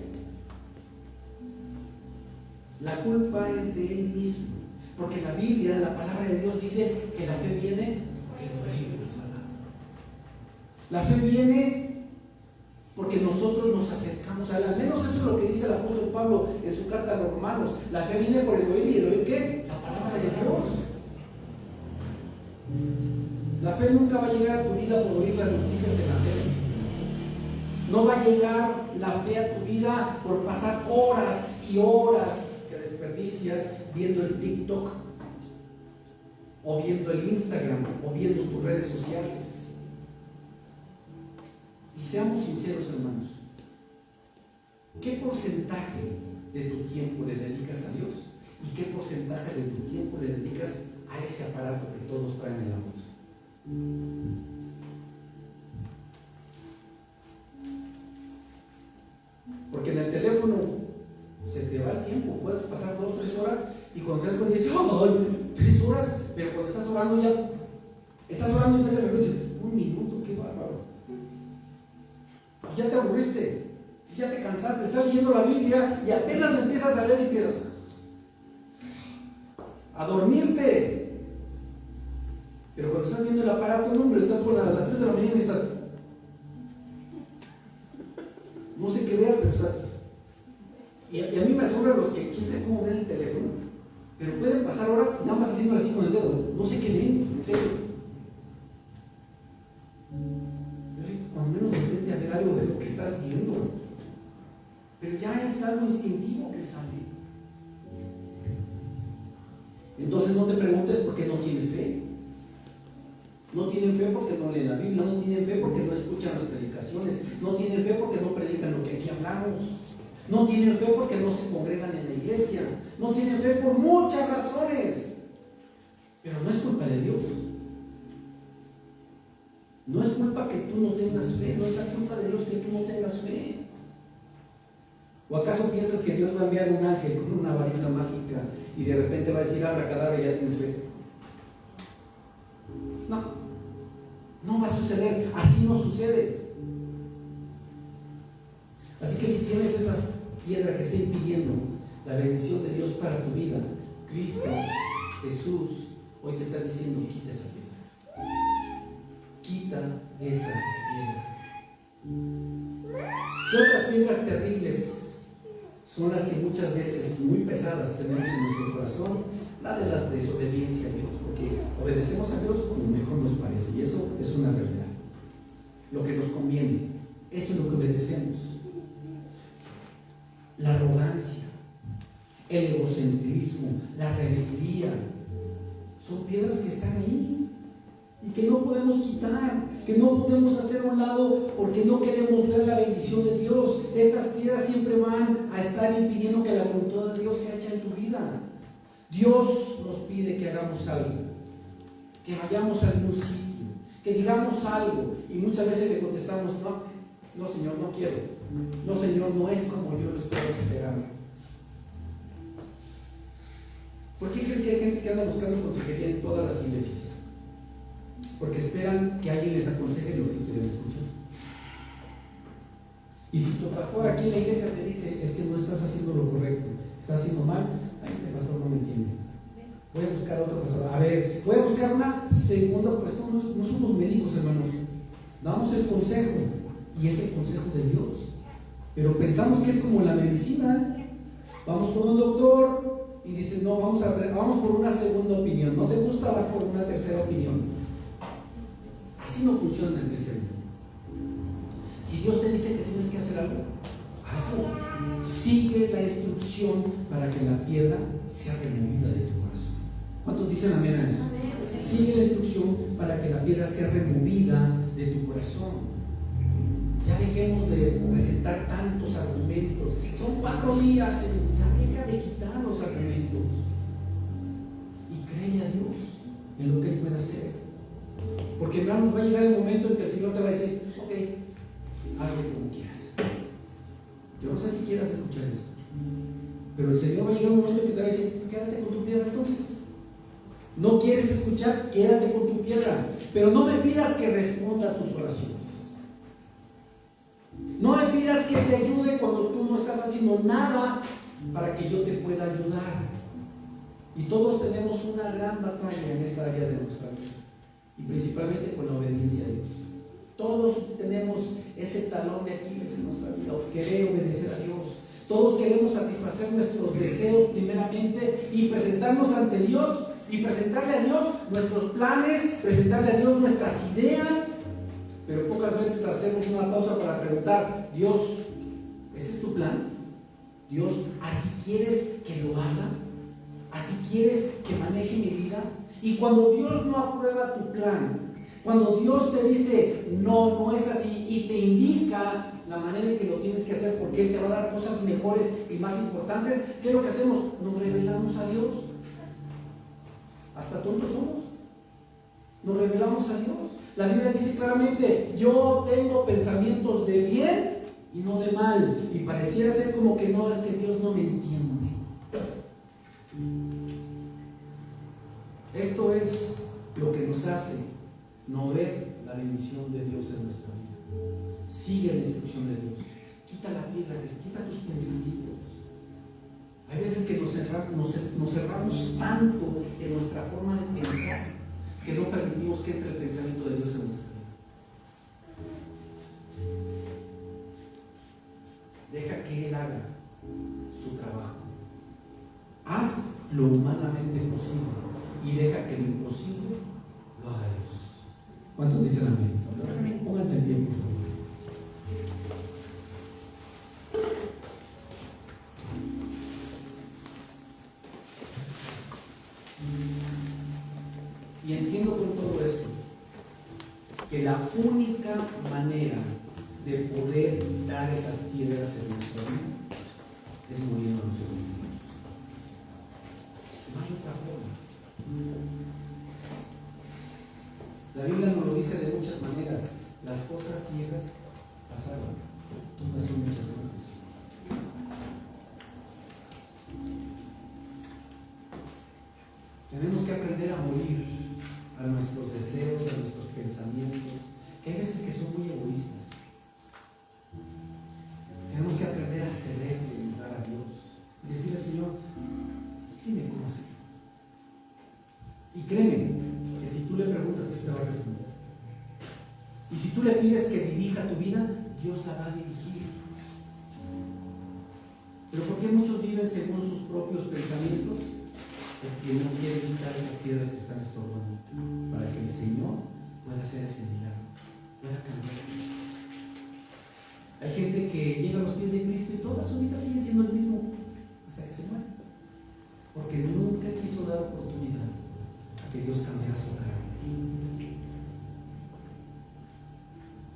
La culpa es de él mismo. Porque la Biblia, la palabra de Dios, dice que la fe viene por el oír la palabra. La fe viene porque nosotros nos acercamos a Él. Al menos eso es lo que dice el apóstol Pablo en su carta a los Romanos. La fe viene por el oír, ¿y el oír qué? La palabra de Dios. La fe nunca va a llegar a tu vida por oír las noticias en la tele. No va a llegar la fe a tu vida por pasar horas y horas que desperdicias viendo el TikTok, o viendo el Instagram, o viendo tus redes sociales. Y seamos sinceros, hermanos, ¿qué porcentaje de tu tiempo le dedicas a Dios? ¿Y qué porcentaje de tu tiempo le dedicas a ese aparato que todos traen en la bolsa? sabes cuando dices, ¡ay! 3 horas, pero cuando estás orando ya, estás orando y ves el reloj y dices, 1 minuto, qué bárbaro. Y ya te aburriste, ya te cansaste, estás leyendo la Biblia y apenas la empiezas a leer y empiezas a dormirte. Pero cuando estás viendo el aparato, no, hombre, estás con a las 3 de la mañana y estás, no sé qué veas, pero estás. Y a mí me asombra los que quién sabe cómo ven el teléfono, pero pueden pasar horas y nada más haciendo así con el dedo, no sé qué leen, en serio. Cuando menos intente a ver algo de lo que estás viendo, pero ya es algo instintivo que sale. Entonces no te preguntes por qué no tienes fe. No tienen fe porque no leen la Biblia, no tienen fe porque no escuchan las predicaciones, no tienen fe porque no predican lo que aquí hablamos, no tienen fe porque no se congregan en la iglesia, no tienen fe por muchas razones, pero no es culpa de Dios. No es culpa que tú no tengas fe, no es la culpa de Dios que tú no tengas fe. ¿O acaso piensas que Dios va a enviar un ángel con una varita mágica y de repente va a decir abracadabra y ya tienes fe? No va a suceder, así no sucede. Así que si tienes esa piedra que está impidiendo la bendición de Dios para tu vida, Cristo, Jesús, hoy te está diciendo, quita esa piedra. Quita esa piedra. ¿Qué otras piedras terribles son las que muchas veces, muy pesadas, tenemos en nuestro corazón? La de la desobediencia a Dios, porque obedecemos a Dios como mejor nos parece, y eso es una realidad. Lo que nos conviene, eso es lo que obedecemos. La arrogancia, el egocentrismo, la rebeldía, son piedras que están ahí y que no podemos quitar, que no podemos hacer a un lado porque no queremos ver la bendición de Dios. Estas piedras siempre van a estar impidiendo que la voluntad de Dios sea hecha en tu vida. Dios nos pide que hagamos algo, que vayamos a algún sitio, que digamos algo, y muchas veces le contestamos, no Señor, no quiero, no Señor, no es como yo lo estoy esperando. ¿Por qué creen que hay gente que anda buscando consejería en todas las iglesias? Porque esperan que alguien les aconseje lo que quieren escuchar. Y si tu pastor aquí en la iglesia te dice, es que no estás haciendo lo correcto, estás haciendo mal, este pastor no me entiende, voy a buscar otro pastor. A ver, voy a buscar una segunda, pues no somos médicos, hermanos, damos el consejo y es el consejo de Dios, pero pensamos que es como la medicina. Vamos con un doctor y dice, no, vamos por una segunda opinión, no te gusta, vas por una tercera opinión. Así no funciona el cristianismo. Si Dios te dice que tienes que hacer algo, hazlo. Sigue la instrucción para que la piedra sea removida de tu corazón. ¿Cuántos dicen amén a eso? Sigue la instrucción para que la piedra sea removida de tu corazón. Ya dejemos de presentar tantos argumentos. Son 4 días, ya deja de quitar los argumentos y créele a Dios en lo que Él puede hacer. Porque hermanos, va a llegar el momento en que el Señor te va a decir, ok, hazle como quieras. Yo no sé si quieras escuchar eso, pero el Señor va a llegar un momento en que te va a decir, quédate con tu piedra entonces. No quieres escuchar, quédate con tu piedra, pero no me pidas que responda a tus oraciones. No me pidas que te ayude cuando tú no estás haciendo nada para que yo te pueda ayudar. Y todos tenemos una gran batalla en esta área de nuestra vida, y principalmente con la obediencia a Dios. Todos tenemos ese talón de Aquiles en nuestra vida, querer obedecer a Dios. Todos queremos satisfacer nuestros deseos primeramente y presentarnos ante Dios y presentarle a Dios nuestros planes, presentarle a Dios nuestras ideas, pero pocas veces hacemos una pausa para preguntar, Dios, ¿ese es tu plan? Dios, ¿así quieres que lo haga? ¿Así quieres que maneje mi vida? Y cuando Dios no aprueba tu plan, cuando Dios te dice, no es así, y te indica la manera en que lo tienes que hacer, porque Él te va a dar cosas mejores y más importantes, ¿qué es lo que hacemos? Nos revelamos a Dios. Hasta tontos somos. Nos revelamos a Dios. La Biblia dice claramente, yo tengo pensamientos de bien y no de mal. Y pareciera ser como que no, es que Dios no me entiende. Esto es lo que nos hace no ver la bendición de Dios en nuestra vida. Sigue la instrucción de Dios. Quita la piedra, quita tus pensamientos. Hay veces que nos cerramos tanto en nuestra forma de pensar que no permitimos que entre el pensamiento de Dios en nuestra vida. Deja que Él haga su trabajo. Haz lo humanamente posible y deja que lo imposible lo haga Dios. ¿Cuántos dicen amén? Pónganse en pie, por favor. Y entiendo con todo esto que la única manera de poder dar esas piedras en nuestra vida es muriendo a nosotros mismos. No hay otra forma. La Biblia nos lo dice de muchas maneras. Las cosas viejas pasaron, todas son hechas nuevas. Tenemos que aprender a morir a nuestros deseos, a nuestros pensamientos, que hay veces que son muy egoístas. Tenemos que aprender a cederle el lugar a Dios y decirle: Señor, dime cómo hacer. Y créeme que si tú le preguntas, Dios te va a responder. Y si tú le pides que dirija tu vida, Dios la va a dirigir. Pero ¿por qué muchos viven según sus propios pensamientos? Porque no quieren quitar esas piedras que están estorbando, para que el Señor pueda hacer ese milagro, pueda cambiar. Hay gente que llega a los pies de Cristo y toda su vida sigue siendo el mismo hasta que se muere, porque nunca quiso dar oportunidad a que Dios cambiara su carácter.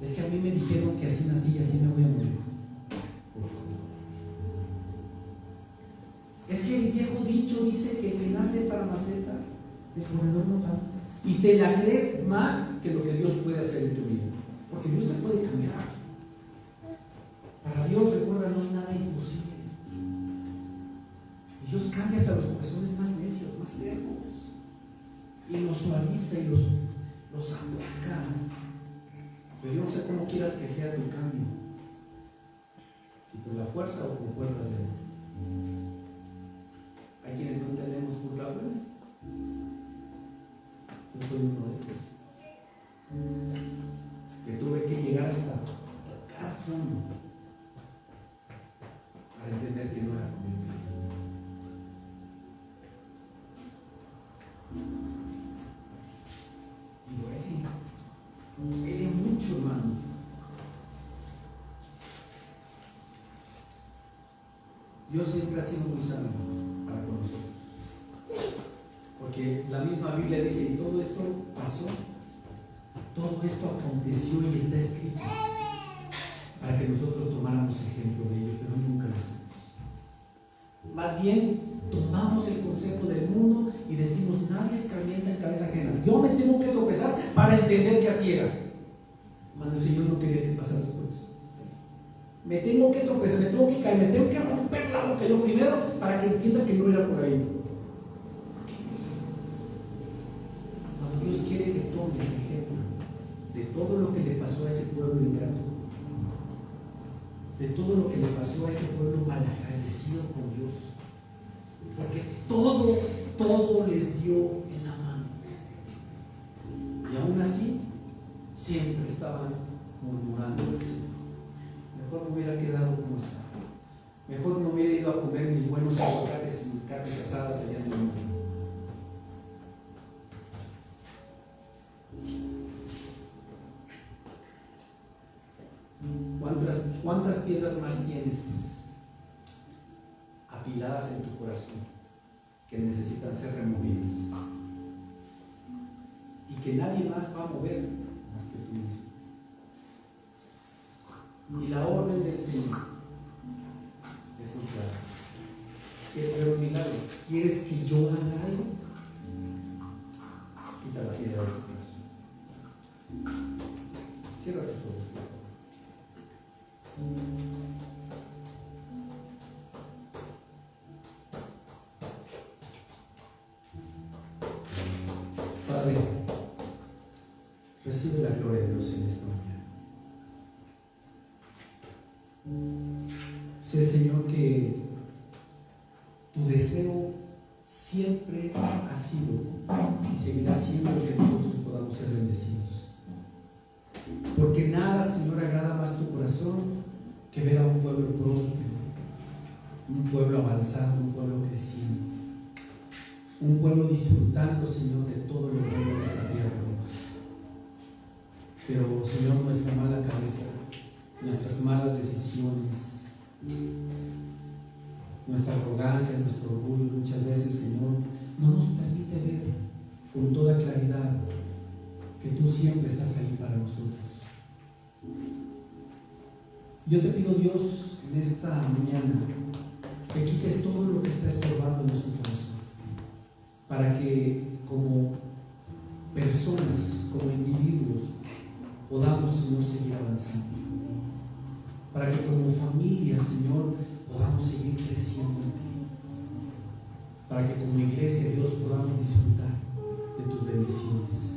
Es que a mí me dijeron que así nací y así me voy a morir. Por favor. Es que el viejo dicho dice que el que nace para maceta, el corredor no pasa. Y te la crees más que lo que Dios puede hacer en tu vida. Porque Dios te puede cambiar. Para Dios, recuerda, no hay nada imposible. Dios cambia hasta los corazones más necios, más tercos. Y los suaviza y los aplaca. Pero yo no sé cómo quieras que sea tu cambio. Si por la fuerza o con cuerdas de él. Hay quienes no entendemos por la buena. Yo soy uno de ellos. Que tuve que llegar hasta tocar fondo para entender que no era conmigo. Y duele mucho, hermano. Dios siempre ha sido muy sabio para con nosotros, porque la misma Biblia dice: y todo esto pasó, todo esto aconteció y está escrito para que nosotros tomáramos ejemplo de ello, pero nunca lo hacemos. Más bien tomamos el consejo del mundo y decimos: nadie escarmienta en cabeza ajena, yo me tengo que tropezar para entender que así era. Mano, el Señor no quería que pasara por eso. Me tengo que tropezar, me tengo que caer, me tengo que romper la boca yo primero para que entienda que no era por ahí. Cuando Dios quiere que tomes ejemplo de todo lo que le pasó a ese pueblo ingrato, de todo lo que le pasó a ese pueblo malagradecido con Dios, porque todo les dio en la mano, y aún así siempre estaban murmurando del Señor. Mejor me hubiera quedado como estaba. Mejor me hubiera ido a comer mis buenos aguacates y mis carnes asadas allá en el mundo. ¿Cuántas piedras más tienes apiladas en tu corazón que necesitan ser removidas? Y que nadie más va a mover más que tú mismo. Y la orden del Señor es muy clara. ¿Quieres ver un milagro? ¿Quieres que yo haga algo? Quita la piedra de tu corazón. Cierra tus ojos, por favor. Recibe la gloria de Dios en esta mañana. Sé, Señor, que tu deseo siempre ha sido y seguirá siendo que nosotros podamos ser bendecidos. Porque nada, Señor, agrada más tu corazón que ver a un pueblo próspero, un pueblo avanzando, un pueblo creciendo, un pueblo disfrutando, Señor, de todo lo bueno de esta tierra, Dios. Pero, Señor, nuestra mala cabeza, nuestras malas decisiones, nuestra arrogancia, nuestro orgullo, muchas veces, Señor, no nos permite ver con toda claridad que tú siempre estás ahí para nosotros. Yo te pido, Dios, en esta mañana, que quites todo lo que está estorbando en nuestro corazón, para que como personas, como individuos, podamos, Señor, seguir avanzando, para que como familia, Señor, podamos seguir creciendo en ti, para que como iglesia, Dios, podamos disfrutar de tus bendiciones.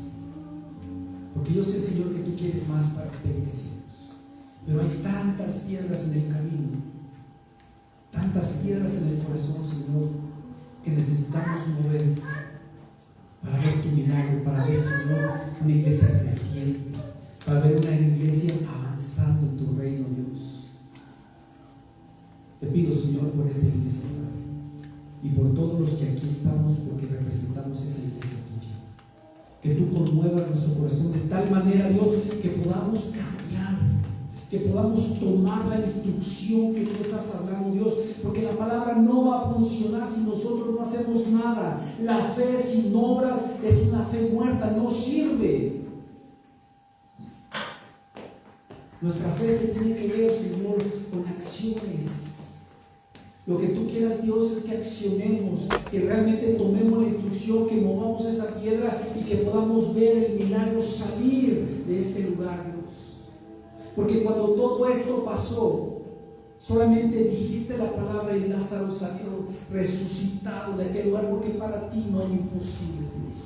Porque yo sé, Señor, que tú quieres más para esta iglesia, pero hay tantas piedras en el camino, tantas piedras en el corazón, Señor, que necesitamos mover para ver tu milagro, para ver, Señor, una iglesia creciente, para ver una iglesia avanzando en tu reino, Dios. Te pido, Señor, por esta iglesia, Padre, y por todos los que aquí estamos, porque representamos esa iglesia tuya. Que tú conmuevas nuestro corazón de tal manera, Dios, que podamos cambiar, que podamos tomar la instrucción que tú estás hablando, Dios, porque la palabra no va a funcionar si nosotros no hacemos nada. La fe sin obras es una fe muerta, no sirve. Nuestra fe se tiene que ver, Señor, con acciones. Lo que tú quieras, Dios, es que accionemos, que realmente tomemos la instrucción, que movamos esa piedra y que podamos ver el milagro salir de ese lugar, Dios. Porque cuando todo esto pasó, solamente dijiste la palabra y Lázaro salió resucitado de aquel lugar, porque para ti no hay imposibles, Dios.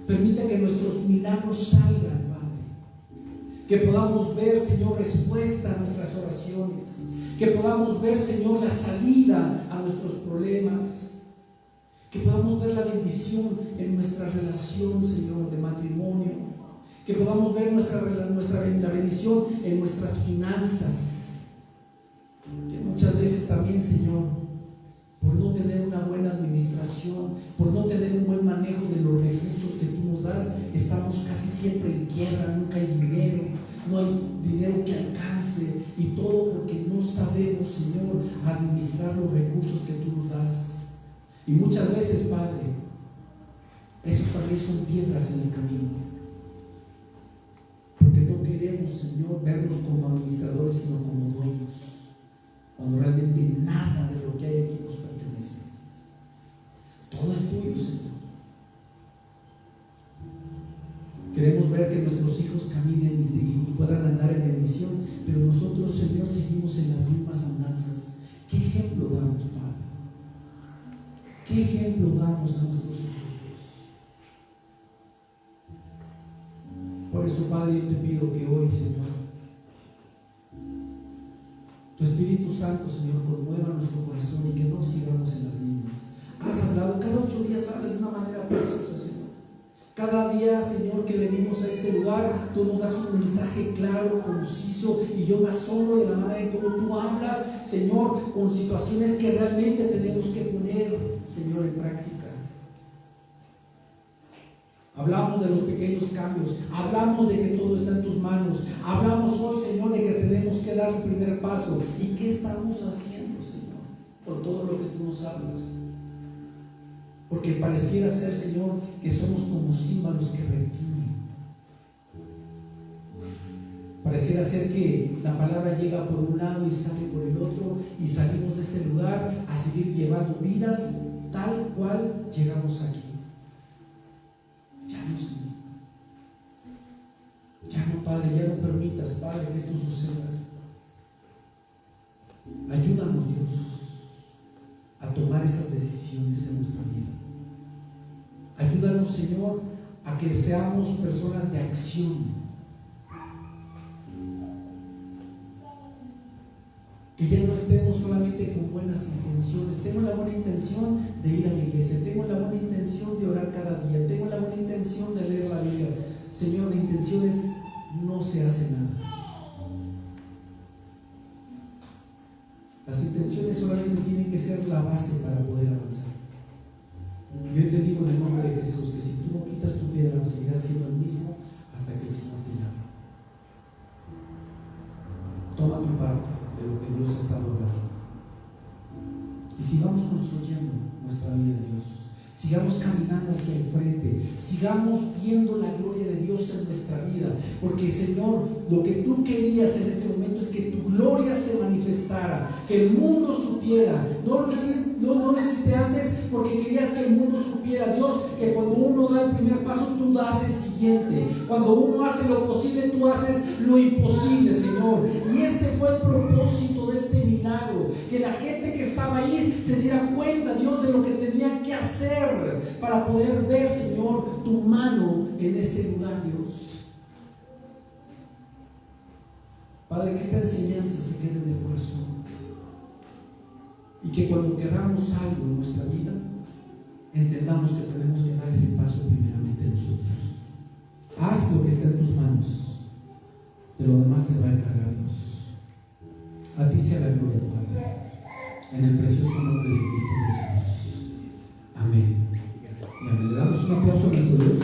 Permite que nuestros milagros salgan, Padre. Que podamos ver, Señor, respuesta a nuestras oraciones. Que podamos ver, Señor, la salida a nuestros problemas. Que podamos ver la bendición en nuestra relación, Señor, de matrimonio. Que podamos ver la bendición en nuestras finanzas. Que muchas veces también, Señor, por no tener una buena administración, por no tener un buen manejo de los recursos que tú nos das, estamos casi siempre en quiebra, nunca hay dinero, no hay dinero que alcance, y todo porque no sabemos, Señor, administrar los recursos que tú nos das. Y muchas veces, Padre, eso también son piedras en el camino, porque no queremos, Señor, vernos como administradores, sino como dueños, cuando realmente nada de lo que hay aquí nos pertenece. Todo es tuyo, Señor. Queremos ver que nuestros hijos caminen y puedan andar en bendición, pero nosotros, Señor, seguimos en las mismas andanzas. ¿Qué ejemplo damos, Padre? ¿Qué ejemplo damos a nuestros hijos? Por eso, Padre, yo te pido que hoy, Señor, tu Espíritu Santo, Señor, conmueva nuestro corazón y que no sigamos en las mismas. Has hablado, cada 8 días hablas de una manera preciosa, Señor. Cada día, Señor, que venimos a este lugar, tú nos das un mensaje claro, conciso, y yo me asombro de la manera en cómo tú hablas, Señor, con situaciones que realmente tenemos que poner, Señor, en práctica. Hablamos de los pequeños cambios, hablamos de que todo está en tus manos, hablamos hoy, Señor, de que tenemos que dar el primer paso. ¿Y qué estamos haciendo, Señor, por todo lo que tú nos hablas? Porque pareciera ser, Señor, que somos como címbalos que retienen. Pareciera ser que la palabra llega por un lado y sale por el otro, y salimos de este lugar a seguir llevando vidas tal cual llegamos aquí. Ya no, Señor. Ya no, Padre, ya no permitas, Padre, que esto suceda. Ayúdanos, Dios, a tomar esas decisiones en nuestra vida. Ayúdanos, Señor, a que seamos personas de acción. Que ya no estemos solamente con buenas intenciones. Tengo la buena intención de ir a la iglesia, tengo la buena intención de orar cada día, tengo la buena intención de leer la Biblia. Señor, de intenciones no se hace nada. Las intenciones solamente tienen que ser la base para poder avanzar. Yo te digo en el nombre de Jesús que si tú no quitas tu piedra, seguirás siendo el mismo hasta que el Señor te llame. Toma tu parte de lo que Dios está logrando y sigamos construyendo nuestra vida, Dios. Sigamos caminando hacia el frente, sigamos viendo la gloria de Dios en nuestra vida, porque Señor, lo que tú querías en ese momento es que tu gloria se manifestara, que el mundo supiera. No lo hiciste antes porque querías que el mundo supiera, Dios, que cuando uno da el primer paso, tú das el siguiente. Cuando uno hace lo posible, tú haces lo imposible, Señor. Y este fue el propósito de este milagro, que la gente que estaba ahí se diera cuenta, Dios, de lo que tenían que hacer para poder ver, Señor, tu mano en ese lugar, Dios. Padre, que esta enseñanza se quede en el corazón y que cuando queramos algo en nuestra vida, entendamos que tenemos que dar ese paso primeramente nosotros. Haz lo que está en tus manos, de lo demás se va a encargar Dios. A ti sea la gloria, Padre, en el precioso nombre de Cristo Jesús. Amén. Y amén. Le damos un aplauso a nuestro Dios.